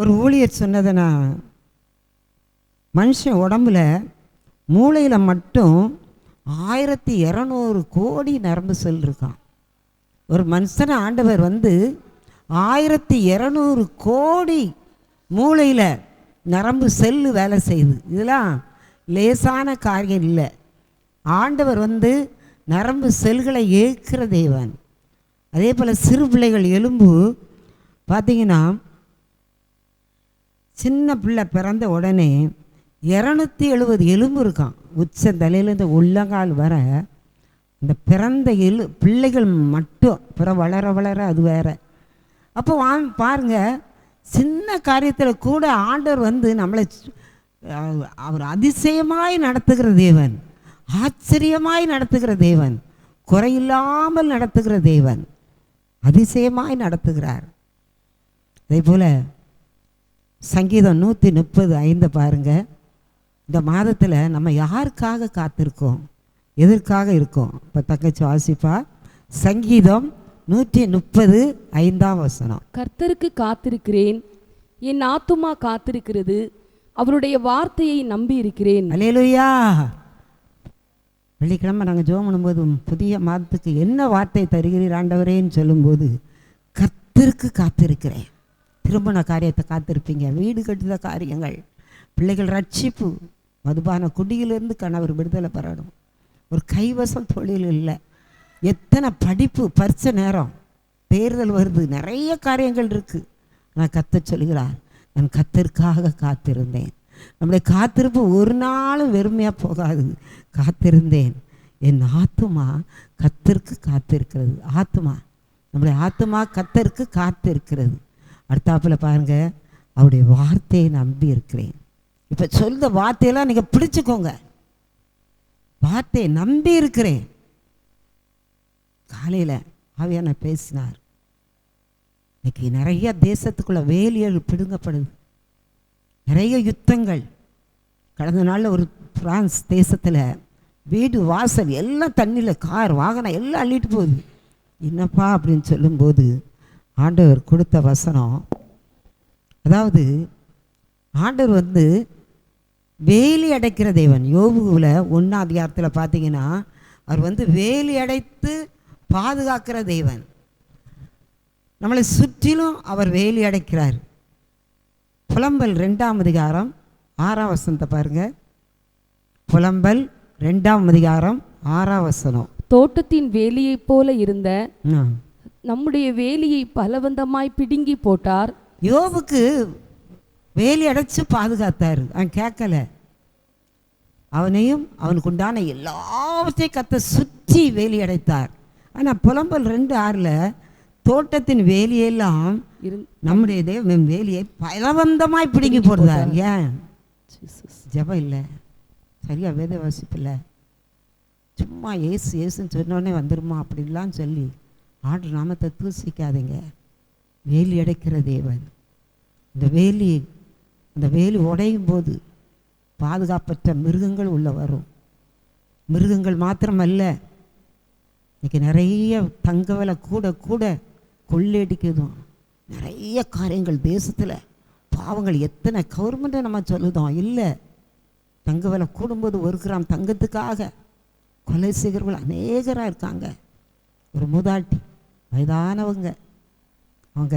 ஒரு ஊழியர் சொன்னதை நான், மனுஷன் உடம்புல மூளையில் மட்டும் 1200 கோடி நரம்பு செல் இருக்கான். ஒரு மனுஷனை ஆண்டவர் 1200 கோடி மூளையில் நரம்பு செல்லு வேலை செய்யுது. இதெல்லாம் லேசான காரியம் இல்லை. ஆண்டவர் நரம்பு செல்களை ஏற்கிற தேவன். அதே போல் சிறு பிள்ளைகள் எலும்பு பார்த்திங்கன்னா, சின்ன பிள்ளை பிறந்த உடனே 270 எலும்பு இருக்கான். உச்சந்தலையிலேருந்து உள்ளங்கால் வர இந்த பிறந்த பிள்ளைகள் மட்டும். பிற வளர வளர அது வேற. அப்போ பாருங்க, சின்ன காரியத்தில் கூட ஆண்டவர் நம்மளை அவர் அதிசயமாய் நடத்துகிற தேவன், ஆச்சரியமாய் நடத்துகிற தேவன், குறையில்லாமல் நடத்துகிற தேவன், அதிசயமாய் நடத்துகிறார். அதே போல் சங்கீதம் 135 பாருங்க. இந்த மாதத்தில் நம்ம யாருக்காக காத்திருக்கோம், எதற்காக இருக்கோம்? இப்போ தங்கச்சி வாசிப்பா. சங்கீதம் 135 வசனம். கர்த்தருக்கு காத்திருக்கிறேன், என் ஆத்துமா காத்திருக்கிறது, அவருடைய வார்த்தையை நம்பி இருக்கிறேன். அல்லேலூயா. வெள்ளிக்கிழமை நாங்கள் ஜெபம் பண்ணும்போது, புதிய மாதத்துக்கு என்ன வார்த்தை தருகிறீர் ஆண்டவரேன்னு சொல்லும்போது, கர்த்தருக்கு காத்திருக்கிறேன். திருமண காரியத்தை காத்திருப்பீங்க, வீடு கட்டுத காரியங்கள், பிள்ளைகள் ரட்சிப்பு, மதுபான குடியிலிருந்து கணவர் விடுதலை பெறணும், ஒரு கைவசம் தொழில் இல்லை, எத்தனை படிப்பு, பரிச்சை நேரம், தேர்தல் வருது, நிறைய காரியங்கள் இருக்குது. நான் கர்த்தர் சொல்கிறார், நான் கர்த்தருக்காக காத்திருந்தேன். நம்முடைய காத்திருப்பு ஒரு நாளும் வெறுமையாக போகாது. காத்திருந்தேன், என் ஆத்துமா கர்த்தருக்கு காத்திருக்கிறது. ஆத்துமா, நம்முடைய ஆத்துமா கர்த்தருக்கு காத்திருக்கிறது. அடுத்தாப்பில் பாருங்க, அவருடைய வார்த்தையை நம்பி இருக்கிறேன். இப்போ சொல்ற வார்த்தையெல்லாம் நீங்கள் பிடிச்சுக்கோங்க. வார்த்தையை நம்பி இருக்கிறேன். காலையில் ஆவியான பேசினார். இன்னைக்கு நிறைய தேசத்துக்குள்ள வேலியல் பிடுங்கப்படுது, நிறைய யுத்தங்கள். கடந்த நாளில் ஒரு பிரான்ஸ் தேசத்தில் வீடு வாசல் எல்லாம் தண்ணியில், கார் வாகனம் எல்லாம் அள்ளிட்டு போகுது. என்னப்பா அப்படின்னு சொல்லும்போது ஆண்டவர் கொடுத்த வசனம், அதாவது ஆண்டவர் வேலி அடைக்கிற தேவன். யோபுவில் 1ஆம் அதிகாரத்தில் பார்த்தீங்கன்னா அவர் வேலி அடைத்து பாதுகாக்கிற தேவன். நம்மளை சுற்றிலும் அவர் வேலி அடைக்கிறார். புலம்பல் 2ஆம் அதிகாரம் 6ஆம் வசனத்தை பாருங்க. புலம்பல் 2ஆம் அதிகாரம் 6ஆம் வசனம். தோட்டத்தின் வேலியைப் போல இருந்த நம்முடைய வேலியை பலவந்தமாய் பிடுங்கி போட்டார். யோபுக்கு வேலி அடைச்சு பாதுகாத்தார். அவன் கேட்கல. அவனையும் அவனுக்கு உண்டான எல்லாவற்றையும் கத்த சுற்றி வேலி அடைத்தார். ஆனால் புலம்பல் 2:6 தோட்டத்தின் வேலியெல்லாம் நம்முடைய தேவன் வேலியை பலவந்தமாய் பிடுங்கி போடுறார். ஏன்? ஜெபம் இல்லை, சரியா வேத வாசிப்பில்லை, சும்மா ஏசு ஏசுன்னு சொன்னோடனே வந்துடுமா அப்படின்லாம் சொல்லி ஆண்டு நாமத்தை தூசிக்காதீங்க. வேலி அடைக்கிற தேவன். அந்த வேலி உடையும் போது பாதுகாப்பற்ற மிருகங்கள் உள்ள வரும். மிருகங்கள் மாத்திரமல்ல, இன்றைக்கி நிறைய தங்க விலை கூட கூட கொள்ளையடிக்குதும். நிறைய காரியங்கள் தேசத்தில் பாவங்கள் எத்தனை கவர்மெண்ட்டை நம்ம சொல்லுதோம். இல்லை, தங்க விலை கூடும்போது 1 கிராம் தங்கத்துக்காக கொலை செய்கிறவர்கள் அநேகராக இருக்காங்க. ஒரு மூதாட்டி வயதானவங்க, அவங்க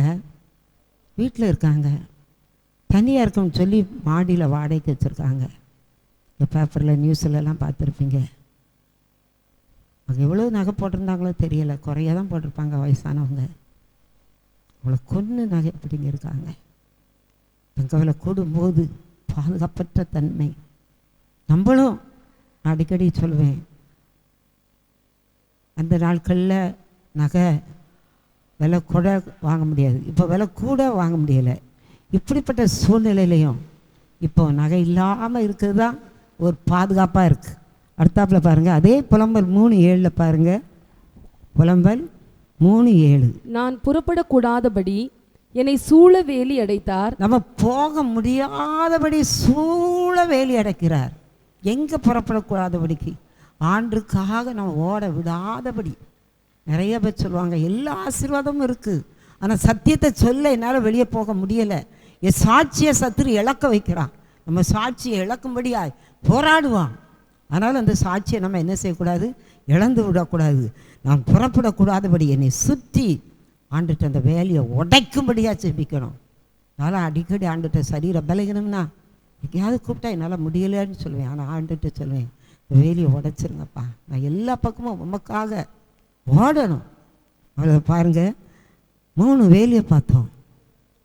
வீட்டில் இருக்காங்க, தனியாக இருக்கணும்னு சொல்லி மாடியில் வாடகைக்கு வச்சுருக்காங்க. இந்த பேப்பரில் நியூஸ்லலாம் பார்த்துருப்பீங்க. அவங்க எவ்வளோ நகை போட்டிருந்தாங்களோ தெரியலை, குறையாக தான் போட்டிருப்பாங்க. வயசானவங்க அவளை கொன்று நகை பிடிங்க இருக்காங்க. தங்க விலை கூடும்போது பாதுகாப்பற்ற தன்மை. நம்மளும் அடிக்கடி சொல்லுவேன், அந்த நாட்களில் நகை விலை கூட வாங்க முடியாது, இப்போ விலை கூட வாங்க முடியலை. இப்படிப்பட்ட சூழ்நிலையிலையும் இப்போ நகை இல்லாமல் இருக்கிறது தான் ஒரு பாதுகாப்பாக இருக்குது. அடுத்தாப்பில் பாருங்கள், அதே புலம்பல் 3:7 பாருங்கள். புலம்பல் 3:7 நான் புறப்படக்கூடாதபடி என்னை சூழ வேலி அடைத்தார். நம்ம போக முடியாதபடி சூழ வேலி அடைக்கிறார். எங்கே புறப்படக்கூடாதபடிக்கு? ஆண்டுக்காக நம்ம ஓட விடாதபடி. நிறைய பேர் சொல்லுவாங்க எல்லா ஆசீர்வாதமும் இருக்குது, ஆனால் சத்தியத்தை சொல்ல என்னால் வெளியே போக முடியலை. என் சாட்சியை சத்துரு இழக்க வைக்கிறான். நம்ம சாட்சியை இழக்கும்படியா போராடுவான். ஆனால் அந்த சாட்சியை நம்ம என்ன செய்யக்கூடாது? இழந்து விடக்கூடாது. நாம் புறப்படக்கூடாதபடி என்னை சுற்றி ஆண்டுட்டு அந்த வேலையை உடைக்கும்படியாக செபிக்கணும். அதனால் அடிக்கடி ஆண்டுகிட்ட சரீர பலகீனம்னா எங்கேயாவது கூப்பிட்டா என்னால் முடியலைன்னு சொல்லுவேன். ஆனால் ஆண்டுகிட்ட சொல்லுவேன், இந்த வேலையை உடைச்சிருங்கப்பா, நான் எல்லா பக்கமும் உமக்காக ஓடணும். அவ்வளோ பாருங்கள், 3 வேலியை பார்த்தோம்.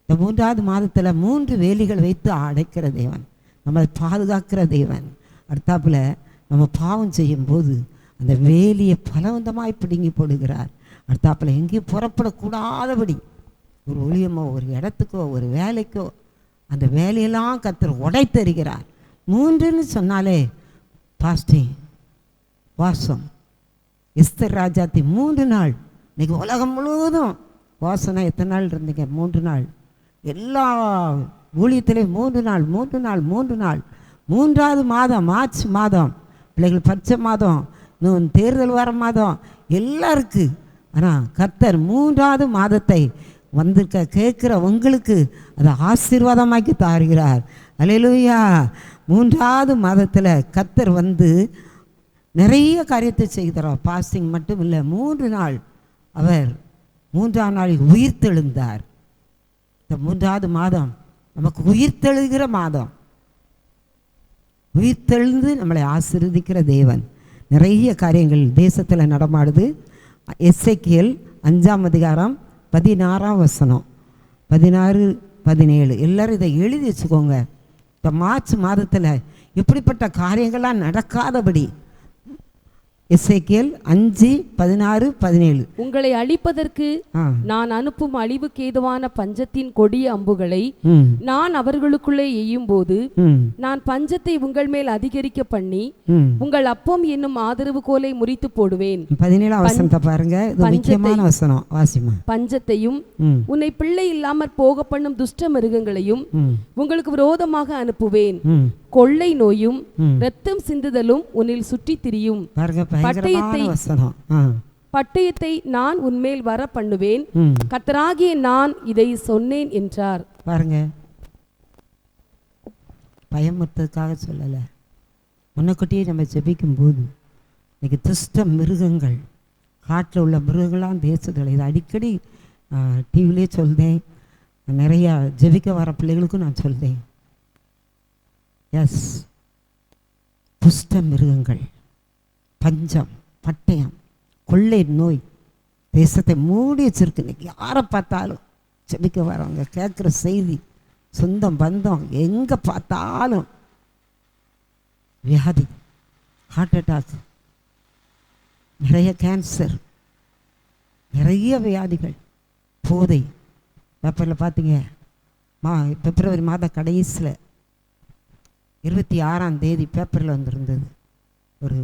இந்த 3ஆவது மாதத்தில் 3 வேலிகள் வைத்து அடைக்கிற தேவன், நம்மளை பாதுகாக்கிற தேவன். அடுத்தாப்பில் நம்ம பாவம் செய்யும்போது அந்த வேலியை பலவந்தமாய் பிடுங்கி போடுகிறார். அடுத்தாப்பில் எங்கேயும் புறப்படக்கூடாதபடி ஒரு ஒளியமோ ஒரு இடத்துக்கோ ஒரு வேலைக்கோ அந்த வேலையெல்லாம் கர்த்தர் உடைத்தருகிறார். 3ன்னு சொன்னாலே பாஸ்டிங், வாசம். எஸ்தர் ராஜாத்தி 3 நாள். இன்றைக்கி உலகம் முழுவதும் வாசனை எத்தனை நாள் இருந்தீங்க? 3 நாள். எல்லா ஊழியத்திலையும் 3 நாள் 3 நாள் 3 நாள். 3ஆவது மாதம் மார்ச் மாதம், பிள்ளைகள் பச்சை மாதம், இன்னும் தேர்தல் வர மாதம் எல்லாம் இருக்குது. ஆனால் கர்த்தர் 3ஆவது மாதத்தை வந்திருக்க கேட்குற உங்களுக்கு அதை ஆசீர்வாதமாக்கி தாருகிறார். அல்லேலூயா. 3ஆவது மாதத்தில் கர்த்தர் நிறைய காரியத்தை செய்கிறார். பாஸ்டிங் மட்டும் இல்லை, 3 நாள் அவர் 3ஆம் நாளில் உயிர்த்தெழுந்தார். இந்த 3ஆவது மாதம் நமக்கு உயிர்த்தெழுகிற மாதம். உயிர்த்தெழுந்து நம்மளை ஆசீர்வதிக்கிற தேவன். நிறைய காரியங்கள் தேசத்தில் நடமாடுது. எசேக்கியேல் 5ஆம் அதிகாரம் 16ஆம் வசனம், 16, 17 எல்லோரும் இதை எழுதி வச்சுக்கோங்க. இந்த மார்ச் மாதத்தில் இப்படிப்பட்ட காரியங்கள்லாம் நடக்காதபடி எசேக்கியேல் 5, 16, 17 உங்களை அழிப்பதற்கு நான் அனுப்பும் அழிவுக்கு ஏதுவான பஞ்சத்தின் கொடிய அம்புகளை நான் அவர்களுக்குள்ளே எய்யும் போது நான் பஞ்சத்தை உங்கள் மேல் அதிகரிக்க பண்ணி உங்கள் அப்பம் என்னும் ஆதரவு கோலை முறித்து போடுவேன். 17ஆம் வசனத்தை பாருங்க, இது முக்கியமான வசனம், வாசிமா. பஞ்சத்தையும் உன்னை பிள்ளை இல்லாமற் போக பண்ணும் துஷ்ட மிருகங்களையும் உங்களுக்கு விரோதமாக அனுப்புவேன். கொள்ளை நோயும் இரத்தம் சிந்துதலும் உன்னில் சுற்றி திரியும். பட்டயத்தை நான் உன்மேல் வர பண்ணுவேன், கர்த்தராகிய நான் இதை சொன்னேன் என்றார். பாருங்க, பயமுறுத்ததுக்காக சொல்லலை. முன்னக்கூட்டியே நம்ம ஜெபிக்கும் போது இன்னைக்கு துஷ்ட மிருகங்கள், காட்டில் உள்ள மிருகங்களாம் தேசத்தில், இதை அடிக்கடி டிவிலே சொல்தேன், நிறையா ஜெபிக்க வர பிள்ளைகளுக்கும் நான் சொல்தேன். எஸ், துஷ்ட மிருகங்கள், பஞ்சம், பட்டயம், கொள்ளை நோய் தேசத்தை மூடி வச்சிருக்கு. இன்னைக்கு யாரை பார்த்தாலும் ஜெபிக்க வரவங்க கேட்குற செய்தி, சொந்தம் பந்தம் எங்கே பார்த்தாலும் வியாதி, ஹார்ட் அட்டாக், நிறைய கேன்சர், நிறைய வியாதிகள், போதை. பேப்பரில் பார்த்தீங்க, பிப்ரவரி மாத கடைசியில் 26ஆம் தேதி பேப்பரில் வந்திருந்தது. ஒரு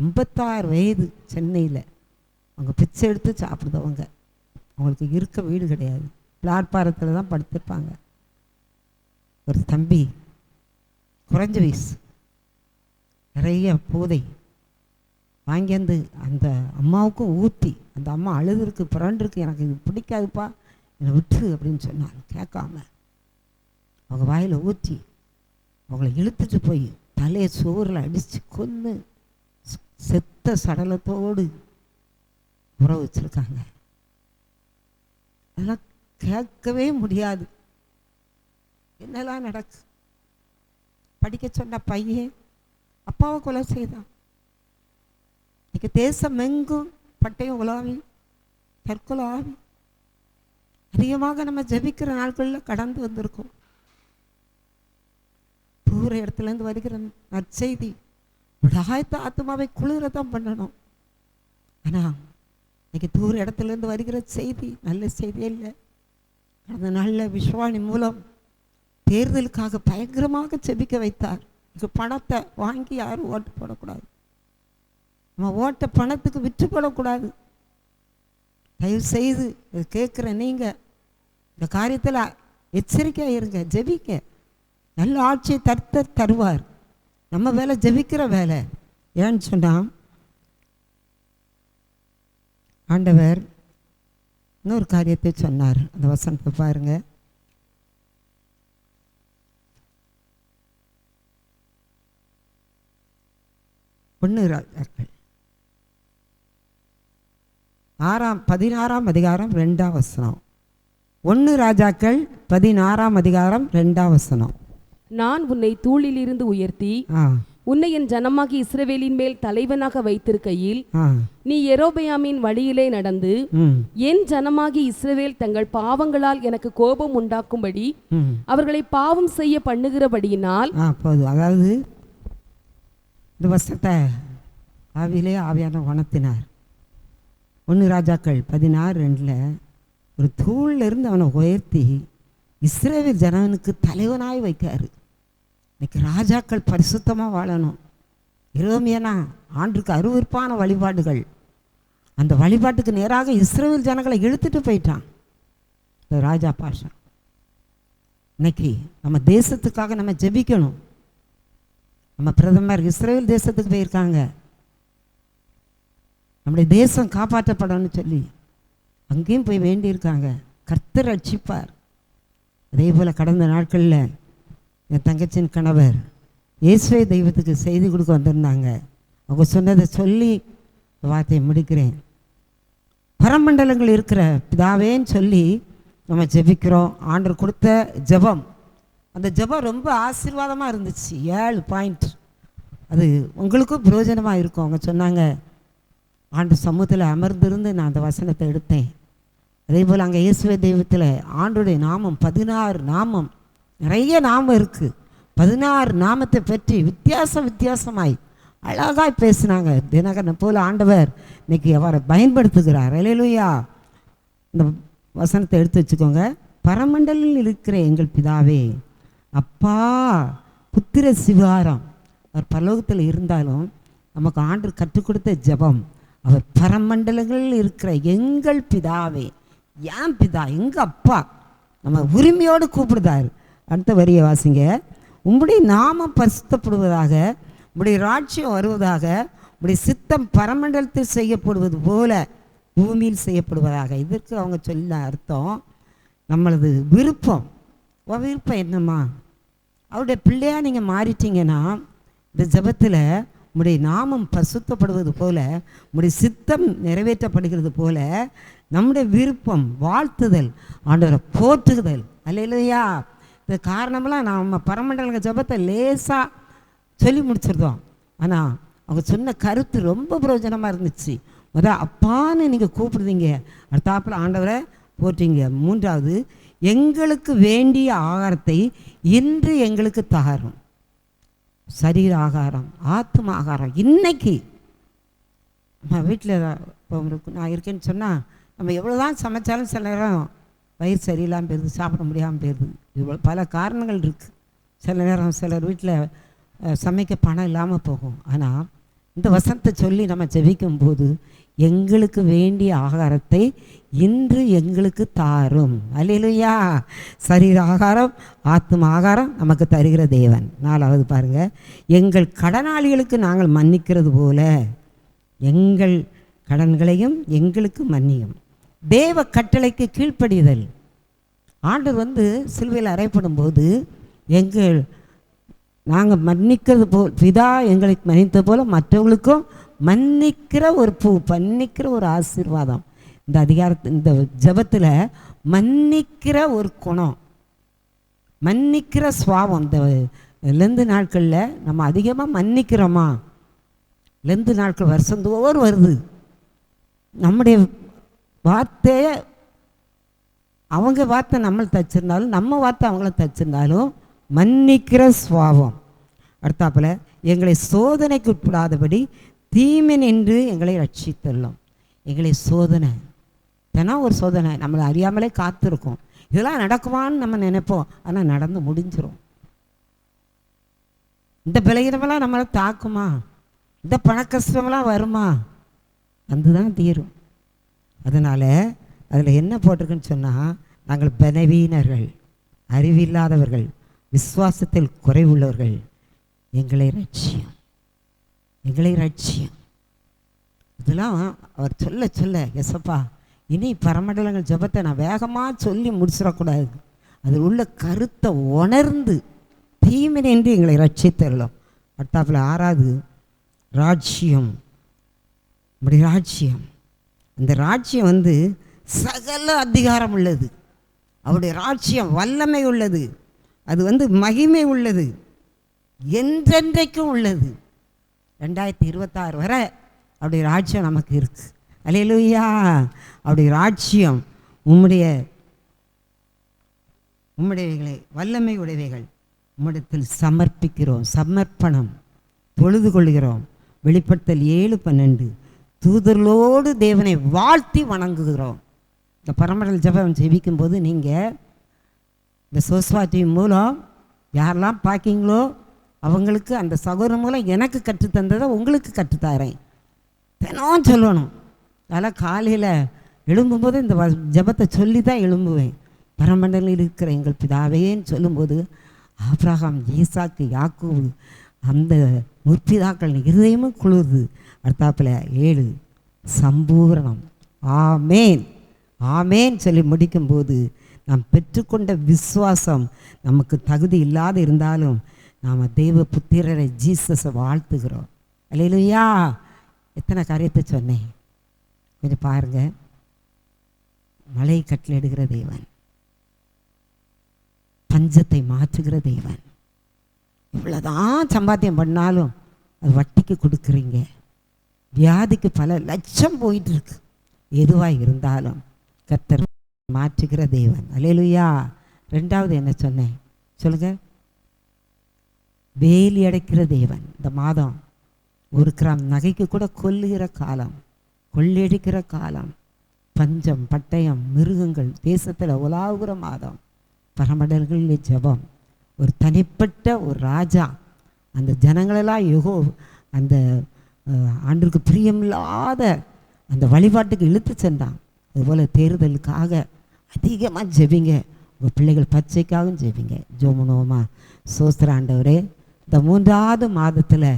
56 வயது சென்னையில் அவங்க பிச்சை எடுத்து சாப்பிடுதவங்க, அவங்களுக்கு இருக்க வீடு கிடையாது, பிளாட்பாரத்தில் தான் படுத்திருப்பாங்க. ஒரு தம்பி குறைஞ்ச வயசு, நிறைய போதை வாங்கியாந்து அந்த அம்மாவுக்கும் ஊற்றி, அந்த அம்மா அழுதுருக்கு, புரண்டிருக்கு, எனக்கு இது பிடிக்காதுப்பா, என்னை விட்டு அப்படின்னு சொன்னாங்க. கேட்காம அவங்க வாயில் ஊற்றி அவங்கள இழுத்துட்டு போய் தலையை சோறில் அடித்து கொன்று செத்த சடலத்தோடு உறவு வச்சுருக்காங்க. அதெல்லாம் கேட்கவே முடியாது. என்னெல்லாம் நடக்கு? படிக்க சொன்ன பையன் அப்பாவை கொலை செய்தான். இன்னைக்கு தேசம் எங்கும் பட்டயம் உலாவி, தற்கொலை ஆவி அதிகமாக நம்ம ஜெபிக்கிற நாட்களில் கடந்து வந்திருக்கோம். தூர இடத்துலேருந்து வருகிற நற்செய்தி விடாயத்த ஆத்மாவை குளிரதான் பண்ணணும். ஆனால் இன்னைக்கு தூர இடத்துலேருந்து வருகிற செய்தி நல்ல செய்தியே இல்லை. கடந்த நாளில் விஸ்வாணி மூலம் தேர்தலுக்காக பயங்கரமாக ஜெபிக்க வைத்தார். இங்கே பணத்தை வாங்கி யாரும் ஓட்டு போடக்கூடாது, நம்ம ஓட்டை பணத்துக்கு விற்று போடக்கூடாது. தயவு செய்து கேட்குற நீங்கள் இந்த காரியத்தில் எச்சரிக்கையாக இருங்க, ஜெபிக்க. நல்ல ஆட்சியை தருவார். நம்ம வேலை ஜெபிக்கிற வேலை. ஏன்னு சொன்னால் ஆண்டவர் இன்னொரு காரியத்தை சொன்னார். அந்த வசனத்தை பாருங்க. ஒன்று ராஜாக்கள் 16ஆம் அதிகாரம் 2ஆம் வசனம். 1 ராஜாக்கள் 16ஆம் அதிகாரம் 2ஆம் வசனம். நான் உன்னை தூளிலிருந்து உயர்த்தி உன்னை என் ஜனமாகி இஸ்ரவேலின் மேல் தலைவனாக வைத்திருக்கையில் நீ யெரொபெயாமின் வழியிலே நடந்து என் ஜனமாகி இஸ்ரவேல் தங்கள் பாவங்களால் எனக்கு கோபம் உண்டாக்கும்படி அவர்களை பாவம் செய்ய பண்ணுகிறபடியினால். அதாவது இந்த வசனத்தை ஆவியிலே ஆவியான உணர்த்தினார். 1 ராஜாக்கள் 16:2 ஒரு தூள்ல இருந்து அவனை உயர்த்தி இஸ்ரவேல் ஜனனுக்கு தலைவனாய் வைக்காரு. இன்னைக்கு ராஜாக்கள் பரிசுத்தமாக வாழணும். எரேமியா ஆண்டுக்கு அருவருப்பான வழிபாடுகள், அந்த வழிபாட்டுக்கு நேராக இஸ்ரவேல் ஜனங்களை இழுத்துட்டு போயிட்டான் ராஜா பாஷா. இன்னைக்கு நம்ம தேசத்துக்காக நம்ம ஜெபிக்கணும். நம்ம பிரதமர் இஸ்ரவேல் தேசத்துக்கு போயிருக்காங்க, நம்முடைய தேசம் காப்பாற்றப்படணும்னு சொல்லி அங்கேயும் போய் வேண்டியிருக்காங்க. கர்த்தர் ரட்சிப்பார். அதே போல் கடந்த நாட்களில் என் தங்கச்சின் கணவர் இயேசுவை தெய்வத்துக்கு செய்தி கொடுக்க வந்திருந்தாங்க. அவங்க சொன்னதை சொல்லி வார்த்தையை முடிக்கிறேன். பரமண்டலங்கள் இருக்கிற பிதாவேன்னு சொல்லி நம்ம ஜெபிக்கிறோம். ஆண்டவர் கொடுத்த ஜெபம், அந்த ஜெபம் ரொம்ப ஆசீர்வாதமாக இருந்துச்சு. 7 பாயிண்ட். அது உங்களுக்கும் பிரயோஜனமாக இருக்கும். அவங்க சொன்னாங்க, ஆண்டு சமூகத்தில் அமர்ந்திருந்து நான் அந்த வசனத்தை எடுத்தேன். அதே போல் அங்கே இயேசுவை தெய்வத்தில் ஆண்டுடைய நாமம் 16 நாமம், நிறைய நாமம் இருக்குது. 16 நாமத்தை பற்றி வித்தியாசமாய் அழகாய் பேசினாங்க. தினகரனை போல் ஆண்டவர் இன்னைக்கு அவரை பயன்படுத்துகிறார். அல்லேலூயா. இந்த வசனத்தை எடுத்து வச்சுக்கோங்க. பரமண்டலில் இருக்கிற எங்கள் பிதாவே, அப்பா, புத்திர சிவாரம். அவர் பரலோகத்தில் இருந்தாலும் நமக்கு ஆண்டு கற்றுக் கொடுத்த ஜெபம், அவர் பரமண்டலங்களில் இருக்கிற எங்கள் பிதாவே. ஏன் பிதா? எங்கள் அப்பா. நம்ம உரிமையோடு கூப்பிடுதாரு. அடுத்த வரியை வாசிங்க. உம்முடைய நாமம் பரிசுத்தப்படுவதாக, உம்முடைய ராஜ்யம் வருவதாக, உம்முடைய சித்தம் பரமண்டலத்தில் செய்யப்படுவது போல பூமியில் செய்யப்படுவதாக. இதற்கு அவங்க சொல்ல அர்த்தம், நம்மளது விருப்பம். உன் விருப்பம் என்னம்மா? அவருடைய பிள்ளையாக நீங்கள் மாறிட்டீங்கன்னா இந்த ஜெபத்தில் உம்முடைய நாமம் பரிசுத்தப்படுவது போல, உம்முடைய சித்தம் நிறைவேற்றப்படுகிறது போல, நம்முடைய விருப்பம், வாழ்த்துதல், ஆண்டவரை போற்றுதல். அல்லேலூயா. இந்த காரணமெல்லாம் நம்ம பரமண்டல ஜெபத்தை லேசாக சொல்லி முடிச்சிருந்தோம். ஆனால் அவங்க சொன்ன கருத்து ரொம்ப பிரயோஜனமாக இருந்துச்சு. அப்பான்னு நீங்கள் கூப்பிடுதீங்க, அடுத்தாப்பில் ஆண்டவரை போற்றீங்க. மூன்றாவது, எங்களுக்கு வேண்டிய ஆகாரத்தை இன்று எங்களுக்கு தாரும். சரீர ஆகாரம், ஆத்ம ஆகாரம். இன்னைக்கு நம்ம வீட்டில் இப்போ நான் இருக்கேன்னு சொன்னால் நம்ம எவ்வளோ தான் சமைச்சாலும் சில நேரம் வயிறு சரியில்லாமல் போயிடுது, சாப்பிட முடியாமல் போயிடுது. இவ்வளோ பல காரணங்கள் இருக்குது. சில நேரம் சிலர் வீட்டில் சமைக்க பணம் இல்லாமல் போகும். ஆனால் இந்த வசனத்தை சொல்லி நம்ம ஜெபிக்கும்போது எங்களுக்கு வேண்டிய ஆகாரத்தை இன்று எங்களுக்கு தாரும். அல்லேலூயா. சரீர ஆகாரம், ஆத்ம ஆகாரம் நமக்கு தருகிற தேவன். நாலாவது பாருங்கள், எங்கள் கடனாளிகளுக்கு நாங்கள் மன்னிக்கிறது போல எங்கள் கடன்களையும் எங்களுக்கு மன்னியும். தேவ கட்டளைக்கு கீழ்ப்படிதல். ஆண்டவர் சிலுவையில் அறையப்படும் போது நாங்கள் மன்னிக்கிறது போல், பிதா எங்களுக்கு மன்னித்தது போல மற்றவங்களுக்கும் மன்னிக்கிற ஒரு மன்னிக்கிற ஒரு ஆசீர்வாதம். இந்த ஜெபத்தில் மன்னிக்கிற ஒரு குணம், மன்னிக்கிற சுவாபம். இந்த லெந்து நாட்களில் நம்ம அதிகமாக மன்னிக்கிறோமா? லெந்து நாட்கள் வருஷந்தோறும் வருது. நம்முடைய வார்த்தையை, அவங்க வார்த்தை நம்மளை தச்சிருந்தாலும் நம்ம வார்த்தை அவங்கள தச்சிருந்தாலும் மன்னிக்கிற சுவாபம். அடுத்தாப்பில் எங்களை சோதனைக்கு உட்படாதபடி தீமை நின்று எங்களை ரட்சித்தள்ளோம். எங்களை சோதனை, தினம் ஒரு சோதனை நம்மளை அறியாமலே காத்திருக்கோம். இதெல்லாம் நடக்குமான்னு நம்ம நினைப்போம், ஆனால் நடந்து முடிஞ்சிடும். இந்த பலகீனமெல்லாம் நம்மளை தாக்குமா? இந்த பண கஷ்டமெல்லாம் வருமா? அதுதான் தீரும். அதனால் அதில் என்ன போட்டிருக்குன்னு சொன்னால், நாங்கள் பலவீனர்கள், அறிவில்லாதவர்கள், விசுவாசத்தில் குறைவுள்ளவர்கள், எங்களை ரட்சியம், எங்களை ரட்சியம். இதெல்லாம் அவர் சொல்ல சொல்ல, எசப்பா இனி பரமண்டலங்கள் ஜெபத்தை நான் வேகமாக சொல்லி முடிச்சிடக்கூடாது. அதில் உள்ள கருத்தை உணர்ந்து தீமை நின்று எங்களை ரட்சித்தரலாம். அடுத்தாப்பில் ஆறாவது, ராஜ்யம். நம்முடைய ராஜ்யம், அந்த ராஜ்யம் சகல அதிகாரம் உள்ளது. அவருடைய ராஜ்யம் வல்லமை உள்ளது, அது மகிமை உள்ளது, என்றென்றைக்கும் உள்ளது. 2026 வரை அவருடைய ராஜ்யம் நமக்கு இருக்கு. அல்லேலூயா. அவருடைய ராஜ்யம் உம்முடையவைகளை, வல்லமை உடையவைகள் உம்மிடத்தில் சமர்ப்பிக்கிறோம். சமர்ப்பணம், தொழுது கொள்கிறோம். வெளிப்படுத்தல் 7:12, தூதர்களோடு தேவனை வாழ்த்தி வணங்குகிறோம். இந்த பரமண்டல ஜெபம் ஜெபிக்கும்போது நீங்கள் இந்த சோஸ்வாட்டி மூலம் யாரெல்லாம் பார்க்கிங்களோ அவங்களுக்கு அந்த சகோதரன் மூலம் எனக்கு கற்றுத்தந்ததை உங்களுக்கு கற்றுத்தாரேன். தினம் சொல்லணும். அதெல்லாம் காலையில் எழும்பும்போது இந்த ஜெபத்தை சொல்லி தான் எழும்புவேன். பரமண்டலில் இருக்கிற எங்கள் பிதாவேன்னு சொல்லும்போது ஆபிரகாம், ஈசாக்கு, யாக்கோபு, அந்த முற்பிதாக்கள் இருதயமும் குளிர்து. அடுத்தாப்பில் 7, சம்பூரணம். ஆமேன் ஆமேன் சொல்லி முடிக்கும்போது நாம் பெற்றுக்கொண்ட விசுவாசம் நமக்கு தகுதி இல்லாத இருந்தாலும் நாம் தெய்வ புத்திரரை ஜீசஸை வாழ்த்துகிறோம். அல்லேலூயா. எத்தனை காரியத்தை சொன்னேன் கொஞ்சம் பாருங்கள். மழை கட்டளையிடுகிற தேவன், பஞ்சத்தை மாற்றுகிற தேவன். இவ்வளோதான் சம்பாத்தியம் பண்ணாலும் அது வட்டிக்கு கொடுக்குறீங்க. வியாதிக்கு பல லட்சம் போயிட்டு இருக்கு. எதுவாக இருந்தாலும் கர்த்தர் மாற்றுகிற தேவன். அல்லேலூயா. ரெண்டாவது என்ன சொன்னேன் சொல்லுங்க? வேலி அடைக்கிற தேவன். இந்த மாதம் 1 கிராம் நகைக்கு கூட கொல்லுகிற காலம், கொள்ளையடிக்கிற காலம், பஞ்சம், பட்டயம், மிருகங்கள் தேசத்தில் உலாவுகிற மாதம். பரமண்டல்களில் ஜெபம். ஒரு தனிப்பட்ட ஒரு ராஜா அந்த ஜனங்களெல்லாம் அந்த ஆண்டுக்கு பிரியமில்லாத அந்த வழிபாட்டுக்கு இழுத்து சென்றான். அதுபோல் தேர்தலுக்காக அதிகமாக ஜெபிங்க. உங்கள் பிள்ளைகள் பச்சைக்காகவும் ஜெபிங்க. ஜோமனோமா சோஸ்திர ஆண்டவரே, இந்த 3வது மாதத்தில்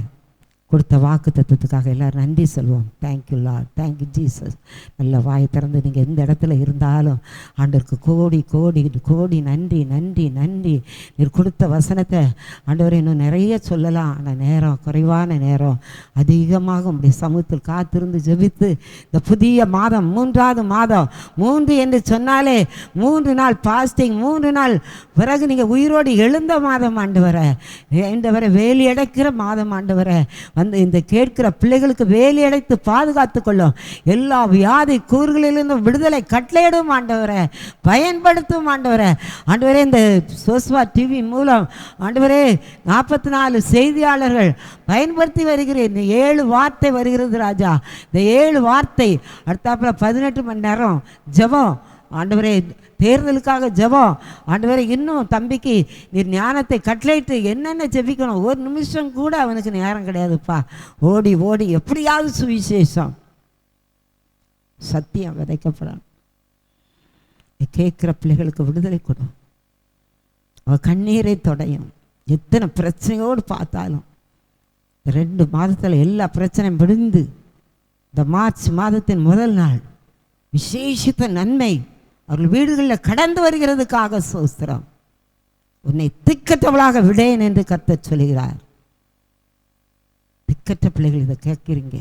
கொடுத்த வாக்கு தத்துவத்துக்காக எல்லோரும் நன்றி சொல்வோம். Thank you Lord, thank you Jesus. நல்ல வாயை திறந்து நீங்கள் எந்த இடத்துல இருந்தாலும் ஆண்டவருக்கு கோடி கோடி கோடி நன்றி நன்றி நன்றி. நீர் கொடுத்த வசனத்தை ஆண்டவரை இன்னும் நிறைய சொல்லலாம், ஆனால் நேரம் குறைவான நேரம். அதிகமாக உங்களுடைய சமூகத்தில் காத்திருந்து ஜெபித்து இந்த புதிய மாதம் 3வது மாதம் 3 என்று சொன்னாலே 3 நாள் பாஸ்டிங், 3 நாள் பிறகு நீங்கள் உயிரோடு எழுந்த மாதம் ஆண்டவரை, வேலி அடைக்கிற மாதம் ஆண்டவரை. வந்து இந்த கேட்கிற பிள்ளைகளுக்கு வேலி அடைத்து பாதுகாத்து கொள்ளும். எல்லா வியாதி கூறுகளிலிருந்தும் விடுதலை கட்டளையிடும் ஆண்டவரை, பயன்படுத்தும் ஆண்டவரை. ஆண்டவரே, இந்த சோஸ்வா டிவி மூலம் ஆண்டவரே 44 செய்தியாளர்கள் பயன்படுத்தி வருகிறேன். இந்த 7 வார்த்தை வருகிறது ராஜா. இந்த 7 வார்த்தை அடுத்தாப்புல 18 மணி நேரம் ஜெபம் ஆண்டவரே, தேர்தலுக்காக ஜெபம் ஆண்டவரே. இன்னும் தம்பிக்கு நீர் ஞானத்தை கட்டளையிட்டு என்னென்ன ஜெபிக்கணும், ஒரு நிமிஷம் கூட அவனுக்கு நேரம் கிடையாதுப்பா. ஓடி ஓடி எப்படியாவது சுவிசேஷம் சத்தியம் விதைக்கப்படணும். கேட்குற பிள்ளைகளுக்கு விடுதலை கொடும். அவள் கண்ணீரை தொடையும். எத்தனை பிரச்சனையோடு பார்த்தாலும் 2 மாதத்தில் எல்லா பிரச்சனையும் விழுந்து இந்த மார்ச் மாதத்தின் முதல் நாள் விசேஷித்த நன்மை அவர்கள் வீடுகளில் கடந்து வருகிறதுக்காக சோஸ்திரம். உன்னை திக்கற்றவளாக விடேன் என்று கர்த்தர் சொல்கிறார். திக்கற்ற பிள்ளைகள் இதை கேட்கிறீங்க.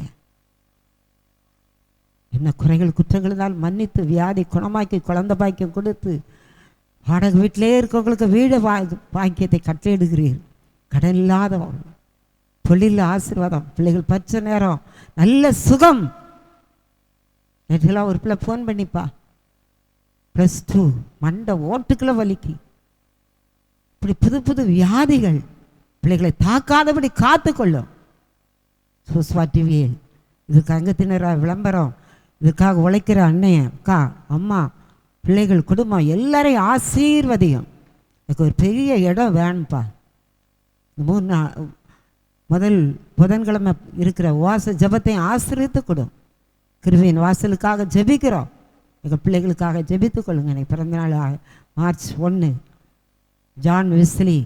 என்ன குறைகள் குற்றங்கள் இருந்தாலும் மன்னித்து வியாதி குணமாக்கி குழந்தை பாக்கியம் கொடுத்து வாடகை வீட்டிலே இருக்கவங்களுக்கு வீடு பாக்கியத்தை கட்டளையிடுகிறீர். கடன் இல்லாதவன், தொழில் ஆசீர்வாதம், பிள்ளைகள் பச்சை நேரம், நல்ல சுகம். நேற்றுலாம் ஒரு பிள்ளை ஃபோன் பண்ணிப்பா, +2 மண்டை ஓட்டுக்குள்ள வலிக்கு. இப்படி புது புது வியாதிகள் பிள்ளைகளை தாக்காதபடி காத்துக்கொள்ளும். சோஸ்வா டிவியில் இதுக்கு அங்கத்தினர் விளம்பரம், இதுக்காக உழைக்கிற அண்ணையன் அக்கா அம்மா பிள்ளைகள் குடும்பம் எல்லாரையும் ஆசீர்வதியும். எனக்கு ஒரு பெரிய இடம் வேணும்ப்பா. 3 நாள் முதல் புதன்கிழமை இருக்கிற உபவாச ஜெபத்தையும் ஆசீர்வதித்து கொடும். கிருபையின் வாசலுக்காக ஜெபிக்கிறோம். எங்கள் பிள்ளைகளுக்காக ஜெபித்து கொள்ளுங்க. எனக்கு பிறந்தநாள் மார்ச் 1 ஜான் வெஸ்லி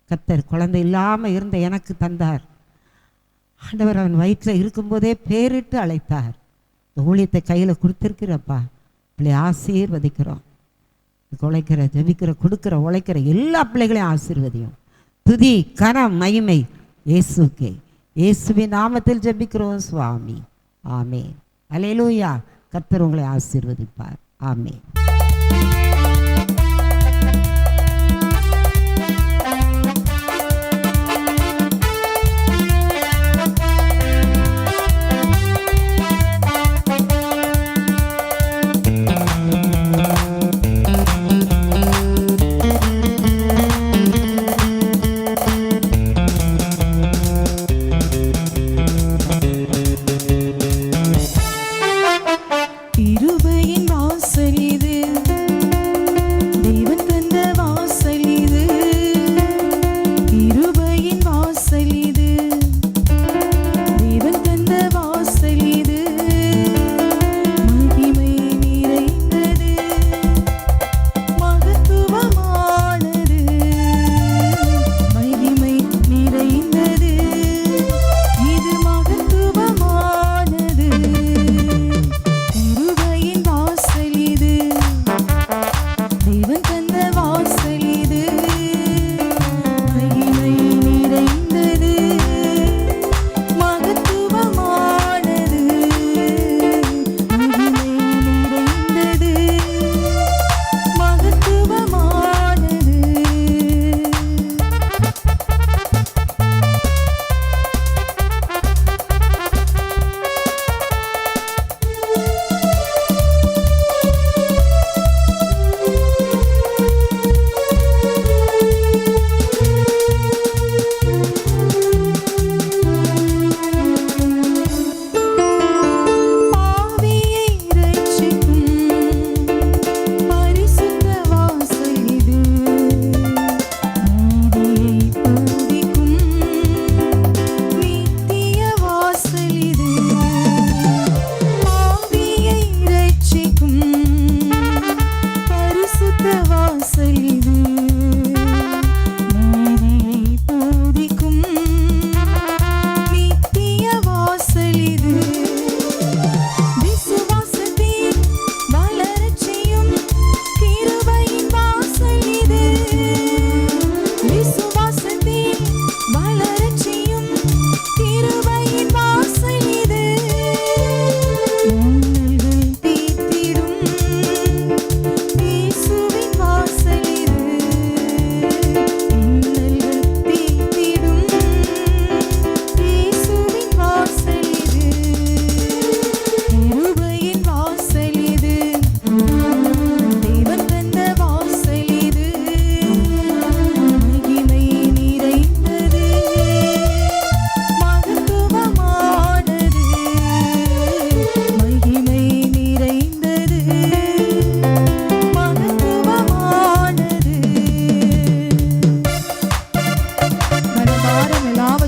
கர்த்தர் குழந்தை இல்லாமல் இருந்த எனக்கு தந்தார். ஆண்டவர் அவன் வயிற்றில் இருக்கும்போதே பேரிட்டு அழைத்தார். இந்த ஊழியத்தை கையில் கொடுத்துருக்கிறப்பா. பிள்ளை ஆசீர்வதிக்கிறோம். உழைக்கிற ஜெபிக்கிற கொடுக்கிற உழைக்கிற எல்லா பிள்ளைகளையும் ஆசீர்வதியும். துதி கனம் மகிமை இயேசுக்கே. இயேசுவின் நாமத்தில் ஜெபிக்கிறோம் சுவாமி. ஆமென். அல்லேலூயா. கர்த்தர் உங்களை ஆசீர்வதிப்பார். ஆமென். கிருபையின் வாசல் இது,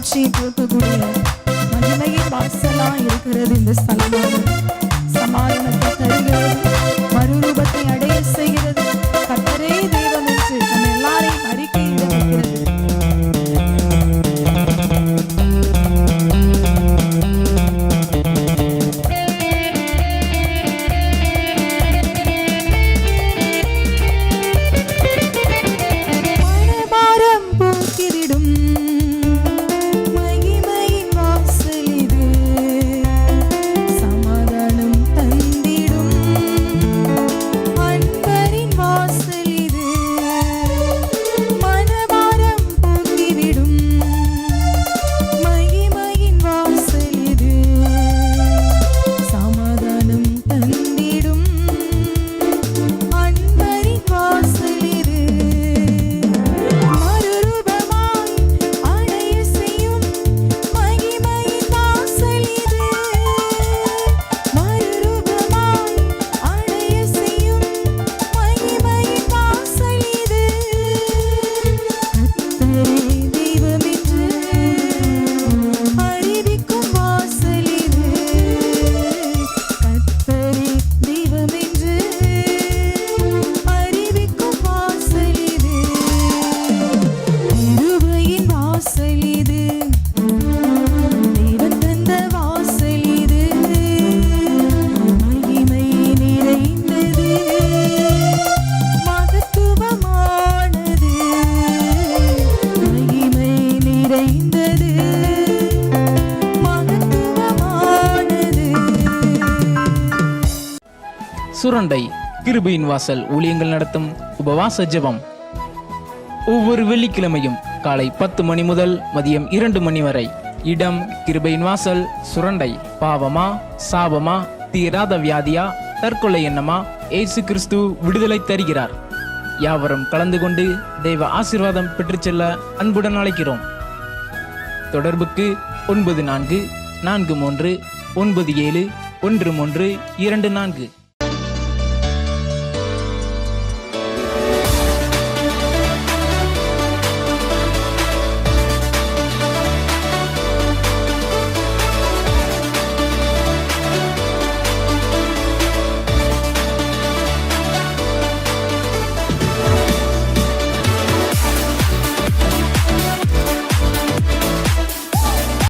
போற்றி போற்றக்கூடிய மகிமையின் வாசலா இருக்கிறது இந்த ஸ்தலமானது. சமாதானத்தை தருகிறது, மறுரூபத்தை அடைய செய்கிறது. கர்த்தரே தெய்வம் என்று நம்ம எல்லாரையும் அறிக்கையிட வைக்கிறது. மனபாரம் போக்கிடும் மகிமையின் வாசல் இது. சமாதானம் தந்திடும் அன்பரின் வாசல் இது. மனபாரம் போக்கிவிடும் மகிமையின் வாசல் இது. சமாதானம் தந்திடும் அன்பரின் வாசல் இது. மறுரூபமாய் அடைய செய்யும் மகிமையின் வாசல் இது. மறுரூபமாய் அடைய செய்யும் மகிமையின் வாசல் இது. கர்த்தரே தெய்வம் என்று அறிவிக்கும் வாசல் இது. கர்த்தரே தெய்வம் என்று அறிவிக்கும் வாசல் இது. கிருபையின் வாசல் இது. தேவன் தந்த வாசல் இது. மகிமை நிறைந்தது, மகத்துவமானது. மகிமை நிறைந்தது, மகத்துவமானது. சுரண்டை கிருபையின் வாசல் ஊழியங்கள் நடத்தும் உபவாச ஜெபம் ஒவ்வொரு வெள்ளிக்கிழமையும் காலை 10 மணி முதல் மதியம் 2 மணி வரை. இடம் கிருபையின் வாசல், சுரண்டை. பாவமா, சாபமா, தீராத வியாதியா, தற்கொலை எண்ணமா, இயேசு கிறிஸ்து விடுதலை தருகிறார். யாவரும் கலந்து கொண்டு தெய்வ ஆசீர்வாதம் பெற்றுச் செல்ல அன்புடன் அழைக்கிறோம். தொடர்புக்கு 9443971324.